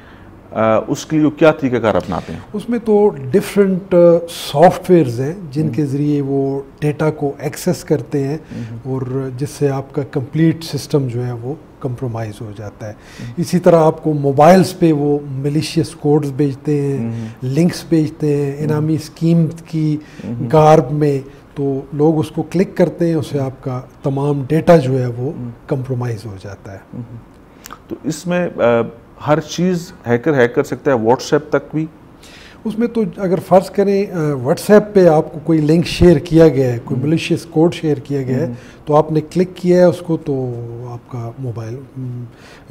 उसके लिए क्या तरीक़ाकार अपनाते हैं? उसमें तो डिफरेंट सॉफ्टवेयर्स हैं जिनके ज़रिए वो डेटा को एक्सेस करते हैं और जिससे आपका कंप्लीट सिस्टम जो है वो कंप्रोमाइज़ हो जाता है। इसी तरह आपको मोबाइल्स पे वो मिलिशियस कोड्स भेजते हैं, लिंक्स भेजते हैं इनामी स्कीम की गार्ब में, तो लोग उसको क्लिक करते हैं, उससे आपका तमाम डेटा जो है वो कंप्रोमाइज़ हो जाता है। तो इसमें हर चीज़ हैकर हैक कर सकता है, व्हाट्सएप तक भी? उसमें तो अगर फ़र्ज़ करें व्हाट्सएप पे आपको कोई लिंक शेयर किया गया है, कोई मलिशियस कोड शेयर किया गया है, तो आपने क्लिक किया है उसको, तो आपका मोबाइल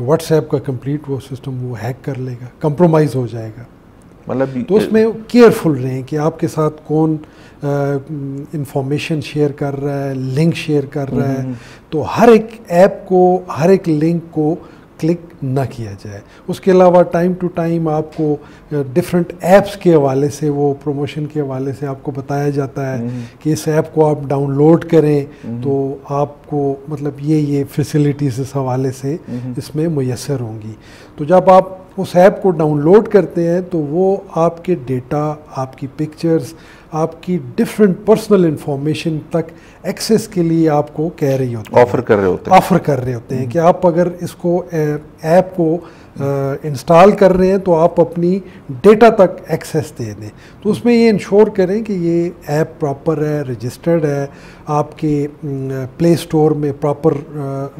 व्हाट्सएप का कंप्लीट वो सिस्टम वो हैक कर लेगा, कंप्रोमाइज़ हो जाएगा। मतलब तो उसमें केयरफुल रहें कि आपके साथ कौन इंफॉर्मेशन शेयर कर रहा है, लिंक शेयर कर रहा है, तो हर एक ऐप को, हर एक लिंक को क्लिक ना किया जाए। उसके अलावा टाइम टू टाइम आपको डिफरेंट ऐप्स के हवाले से, वो प्रमोशन के हवाले से आपको बताया जाता है कि इस ऐप को आप डाउनलोड करें तो आपको मतलब ये फैसिलिटीज़ इस हवाले से इसमें मुयस्सर होंगी। तो जब आप उस ऐप को डाउनलोड करते हैं तो वो आपके डेटा, आपकी पिक्चर्स, आपकी डिफरेंट पर्सनल इंफॉर्मेशन तक एक्सेस के लिए आपको कह रही होती है, ऑफ़र कर रहे होते हैं कि आप अगर इसको ऐप को इंस्टॉल कर रहे हैं तो आप अपनी डेटा तक एक्सेस दे दें। तो उसमें ये इंश्योर करें कि ये ऐप प्रॉपर है, रजिस्टर्ड है, आपके प्ले स्टोर में प्रॉपर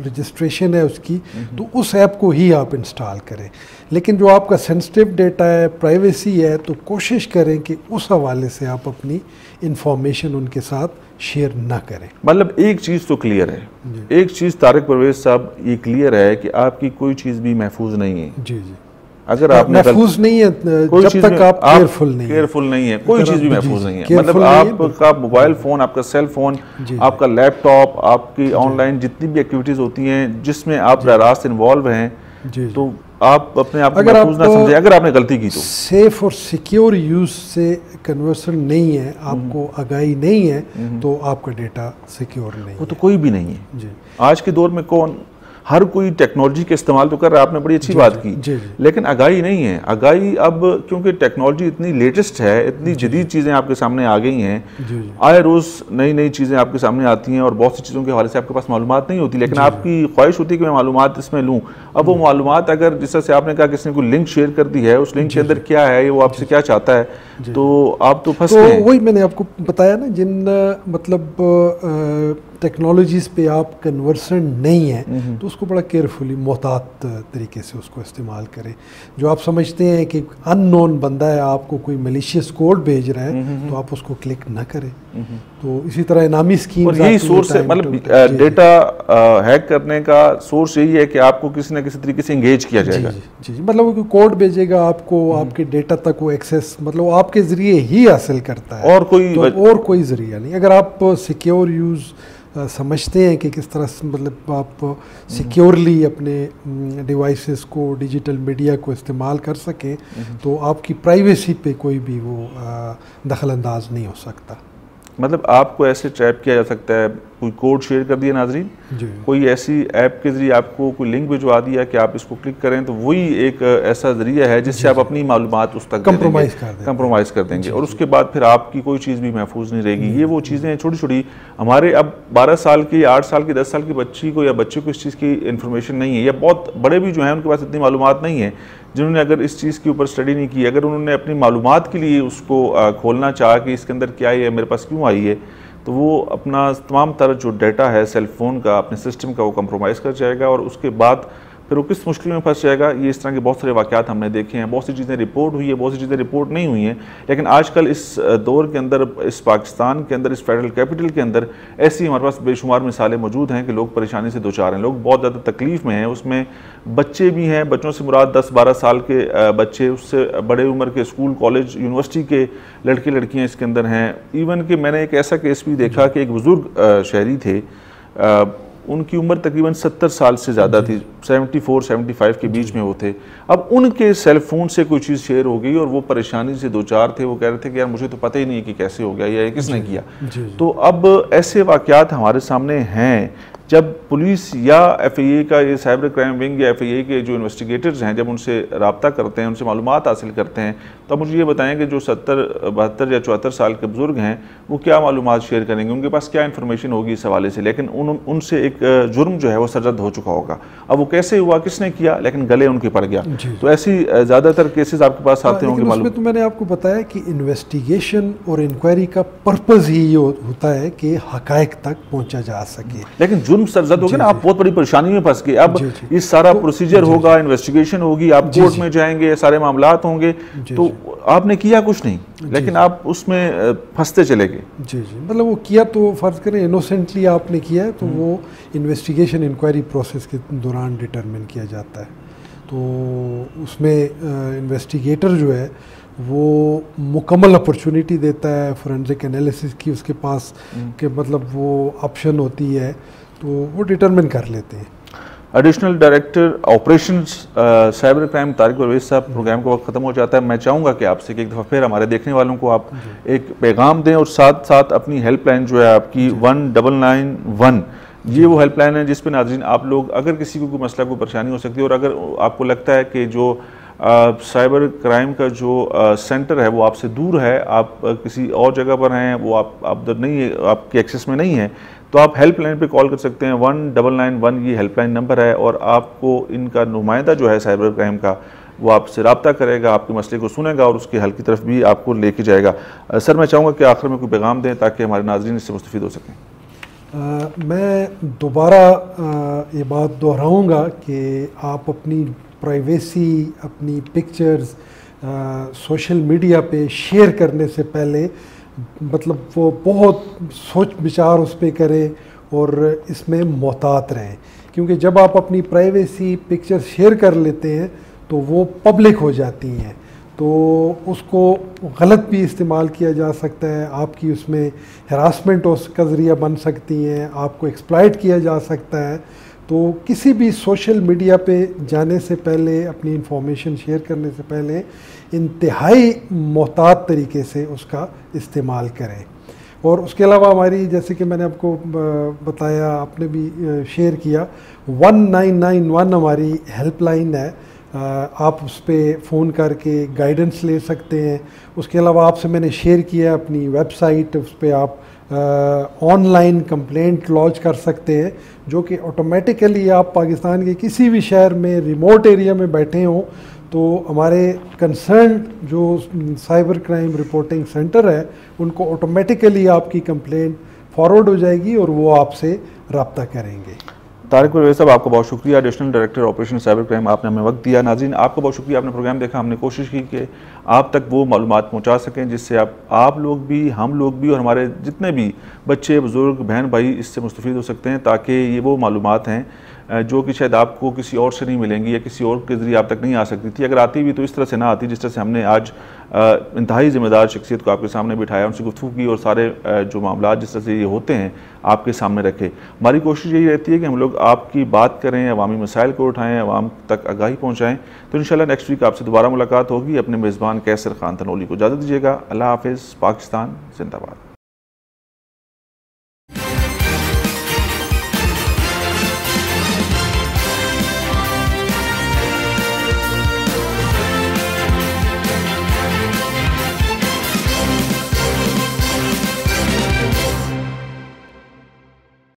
रजिस्ट्रेशन है उसकी, तो उस ऐप को ही आप इंस्टॉल करें। लेकिन जो आपका सेंसिटिव डेटा है, प्राइवेसी है, तो कोशिश करें कि उस हवाले से आप अपनी इंफॉर्मेशन उनके साथ शेयर ना करें। मतलब एक चीज़ तो क्लियर है, एक चीज़ तारिक परवेज़ साहब ये क्लियर है कि आपकी कोई चीज़ भी महफूज नहीं है। जी। अगर आप महफूज नहीं है जब तक आप केयरफुल नहीं है, कोई चीज़ भी महफूज नहीं है। मतलब आपका मोबाइल फ़ोन, आपका सेल फ़ोन, आपका लैपटॉप, आपकी ऑनलाइन जितनी भी एक्टिविटीज़ होती हैं जिसमें आप रास्त इन्वॉल्व हैं, तो आप अपने आप को महफूज ना समझें अगर आपने गलती की तो। सेफ और सिक्योर यूज़ से कन्वर्सन नहीं है, आपको आगाही नहीं है, तो आपका डेटा सिक्योर नहीं है। वो तो कोई भी नहीं है जी। आज के दौर में हर कोई टेक्नोलॉजी का इस्तेमाल तो कर रहा है, आपने बड़ी अच्छी बात की, लेकिन आगाही नहीं है। आगाही अब क्योंकि टेक्नोलॉजी इतनी लेटेस्ट है, इतनी जदीद चीज़ें आपके सामने आ गई हैं, आए रोज़ नई नई चीज़ें आपके सामने आती हैं और बहुत सी चीज़ों के हवाले से आपके पास मालूमात नहीं होती, लेकिन आपकी ख्वाहिश होती है कि मैं मालूमात इसमें लूँ। अब वो मालूमात अगर जिस तरह से आपने कहा किसी ने कोई लिंक शेयर कर दी है, उस लिंक के अंदर क्या है, वो आपसे क्या चाहता है, तो आप तो फंस गए। वही मैंने आपको बताया ना, जिन मतलब टेक्नोलॉजीज़ पे आप कन्वर्सेंट नहीं है तो उसको बड़ा केयरफुली मोहतात तरीके से उसको इस्तेमाल करें। जो आप समझते हैं कि अननोन बंदा है, आपको कोई मलिशियस कोड भेज रहा है, तो आप उसको क्लिक ना करें। तो इसी तरह इनामी स्कीम, यही सोर्स है, मतलब डेटा हैक करने का सोर्स यही है कि आपको किसी न किसी तरीके से इंगेज किया जाएगा। जी, मतलब वो कोड भेजेगा आपको, आपके डेटा तक वो एक्सेस मतलब आपके ज़रिए ही हासिल करता है, और कोई ज़रिया नहीं। अगर आप सिक्योर यूज़ समझते हैं कि किस तरह से मतलब आप सिक्योरली अपने डिवाइसेस को, डिजिटल मीडिया को इस्तेमाल कर सकें, तो आपकी प्राइवेसी पे कोई भी वो दखल अंदाज नहीं हो सकता। मतलब आपको ऐसे ट्रैप किया जा सकता है, कोई कोड शेयर कर दिया नाजरीन, कोई ऐसी ऐप के जरिए आपको कोई लिंक भिजवा दिया कि आप इसको क्लिक करें, तो वही एक ऐसा जरिया है जिससे आप अपनी मालूमात उस तक कंप्रोमाइज़ कर देंगे, और उसके बाद फिर आपकी कोई चीज़ भी महफूज नहीं रहेगी। ये वो चीज़ें छोटी छोटी, हमारे अब 12 साल की, 8 साल की, 10 साल की बच्ची को या बच्चे को इस चीज़ की इन्फॉर्मेशन नहीं है, या बहुत बड़े भी जो हैं उनके पास इतनी मालूमात नहीं है, जिन्होंने अगर इस चीज़ के ऊपर स्टडी नहीं की, अगर उन्होंने अपनी मालूमात के लिए उसको खोलना चाहा कि इसके अंदर क्या है, मेरे पास क्यों आई है, तो वो अपना तमाम तरह जो डाटा है सेल फ़ोन का, अपने सिस्टम का, वो कंप्रोमाइज़ कर जाएगा, और उसके बाद फिर वो किस मुश्किल में फंस जाएगा। ये इस तरह के बहुत सारे वाक़यात हमने देखे हैं, बहुत सी चीज़ें रिपोर्ट हुई है, बहुत सी चीज़ें रिपोर्ट नहीं हुई हैं, लेकिन आजकल इस दौर के अंदर, इस पाकिस्तान के अंदर, इस फेडरल कैपिटल के अंदर ऐसी हमारे पास बेशुमार मिसालें मौजूद हैं कि लोग परेशानी से दो चार हैं, लोग बहुत ज़्यादा तकलीफ़ में हैं। उसमें बच्चे भी हैं, बच्चों से मुराद 10-12 साल के बच्चे, उससे बड़े उम्र के स्कूल, कॉलेज, यूनिवर्सिटी के लड़के लड़कियाँ इसके अंदर हैं। इवन कि मैंने एक ऐसा केस भी देखा कि एक बुज़ुर्ग शहरी थे, उनकी उम्र तकरीबन 70 साल से ज़्यादा थी, 74-75 के बीच में वो थे। अब उनके सेल फ़ोन से कोई चीज़ शेयर हो गई और वो परेशानी से दो चार थे। वो कह रहे थे कि यार मुझे तो पता ही नहीं कि कैसे हो गया या ये किसने किया। तो अब ऐसे वाक़यात हमारे सामने हैं, जब पुलिस या FIA का ये साइबर क्राइम विंग या FIA के जो इन्वेस्टिगेटर्स हैं, जब उनसे रब्ता करते हैं, उनसे मालूमात हासिल करते हैं, तो अब मुझे ये बताएं कि जो 70, 72 या 74 साल के बुज़ुर्ग हैं, वो क्या मालूमात शेयर करेंगे, उनके पास क्या इन्फॉर्मेशन होगी इस हवाले से। लेकिन उनसे एक जुर्म जो है वो सरजद हो चुका होगा। अब वो कैसे हुआ, किसने किया, लेकिन गले उनके पड़ गया। तो ऐसी ज़्यादातर केसेस आपके पास आते होंगे मालूम। तो मैंने आपको बताया कि इन्वेस्टिगेशन और इंक्वायरी का पर्पज़ ही ये होता है कि हक़ाइक़ तक पहुँचा जा सके। लेकिन जुर्म सरजद हो गया ना, आप बहुत बड़ी परेशानी में फंस गए। अब ये सारा प्रोसीजर होगा, इन्वेस्टिगेशन होगी, आप कोर्ट में जाएंगे, सारे मामलात होंगे, तो आपने किया कुछ नहीं, लेकिन आप उसमें फंसते चले गए। जी, मतलब वो किया तो फ़र्ज़ करें इनोसेंटली आपने किया है, तो वो इन्वेस्टिगेशन इंक्वायरी प्रोसेस के दौरान डिटरमिन किया जाता है। तो उसमें इन्वेस्टिगेटर जो है वो मुकम्मल अपॉर्चुनिटी देता है फोरेंसिक एनालिसिस की, उसके पास के मतलब वो ऑप्शन होती है, तो वो डिटरमिन कर लेते हैं। Additional director operations cyber crime Tariq Parvez साहब, प्रोग्राम का वक्त ख़त्म हो जाता है। मैं चाहूँगा कि आपसे कि एक दफ़ा फिर हमारे देखने वालों को आप एक पैगाम दें, और साथ साथ अपनी हेल्पलाइन जो है आपकी 1991, ये वो हेल्पलाइन है जिस पर नाज़रीन आप लोग, अगर किसी को कोई मसला, कोई परेशानी हो सकती है, और अगर आपको लगता है कि जो साइबर क्राइम का जो सेंटर है वो आपसे दूर है, आप किसी और जगह पर हैं, वो आप उधर नहीं है, आपके एक्सेस में नहीं है, तो आप हेल्पलाइन पे कॉल कर सकते हैं। 1991 ये हेल्पलाइन नंबर है, और आपको इनका नुमाइंदा जो है साइबर क्राइम का, वो आपसे रब्ता करेगा, आपके मसले को सुनेगा और उसके हल की तरफ भी आपको लेके जाएगा। सर, मैं चाहूँगा कि आखिर में कोई पैगाम दें ताकि हमारे नाज़रीन इससे मुस्तफ़ीद हो सकें। मैं दोबारा ये बात दोहराऊँगा कि आप अपनी प्राइवेसी, अपनी पिक्चर्स सोशल मीडिया पे शेयर करने से पहले मतलब वो बहुत सोच विचार उस पर करें और इसमें मोहतात रहें, क्योंकि जब आप अपनी प्राइवेसी पिक्चर शेयर कर लेते हैं तो वो पब्लिक हो जाती हैं, तो उसको गलत भी इस्तेमाल किया जा सकता है, आपकी उसमें हरासमेंट उसका ज़रिया बन सकती हैं, आपको एक्सप्लॉइट किया जा सकता है। तो किसी भी सोशल मीडिया पे जाने से पहले, अपनी इंफॉर्मेशन शेयर करने से पहले इंतहाई मोहतात तरीके से उसका इस्तेमाल करें। और उसके अलावा हमारी, जैसे कि मैंने आपको बताया, आपने भी शेयर किया, 1991 हमारी हेल्पलाइन है, आप उस पर फ़ोन करके गाइडेंस ले सकते हैं। उसके अलावा आपसे मैंने शेयर किया अपनी वेबसाइट, उस पर आप ऑनलाइन कंप्लेंट लॉन्च कर सकते हैं, जो कि ऑटोमेटिकली आप पाकिस्तान के किसी भी शहर में रिमोट एरिया में बैठे हों तो हमारे कंसर्न जो साइबर क्राइम रिपोर्टिंग सेंटर है उनको ऑटोमेटिकली आपकी कंप्लेंट फॉरवर्ड हो जाएगी और वो आपसे रब्ता करेंगे। तारिक परवेज़ साहब, आपका बहुत शुक्रिया। Additional director operation cyber crime, आपने हमें वक्त दिया। नाज़रीन, आपका बहुत शुक्रिया, आपने प्रोग्राम देखा। हमने कोशिश की कि आप तक वो मालूमात पहुंचा सकें जिससे आप लोग भी, हम लोग भी और हमारे जितने भी बच्चे, बुज़ुर्ग, बहन भाई इससे मुस्तफ़ीद हो सकते हैं, ताकि ये वो मालूमात हैं जो कि शायद आपको किसी और से नहीं मिलेंगी या किसी और के ज़रिए आप तक नहीं आ सकती थी। अगर आती भी तो इस तरह से ना आती जिस तरह से हमने आज इंतहाई ज़िम्मेदार शख्सियत को आपके सामने बिठाया, उनसे गुफ्तगू की और सारे जो मामला जिस तरह से ये होते हैं आपके सामने रखे। हमारी कोशिश यही रहती है कि हम लोग आपकी बात करें, अवामी मसाइल को उठाएँ, अवाम तक आगाही पहुँचाएँ। तो इंशाल्लाह नेक्स्ट वीक आपसे दोबारा मुलाकात होगी। अपने मेज़बान कैसर खान तनोली को इजाज़त दीजिएगा। अल्लाह हाफ़िज़। पाकिस्तान जिंदाबाद।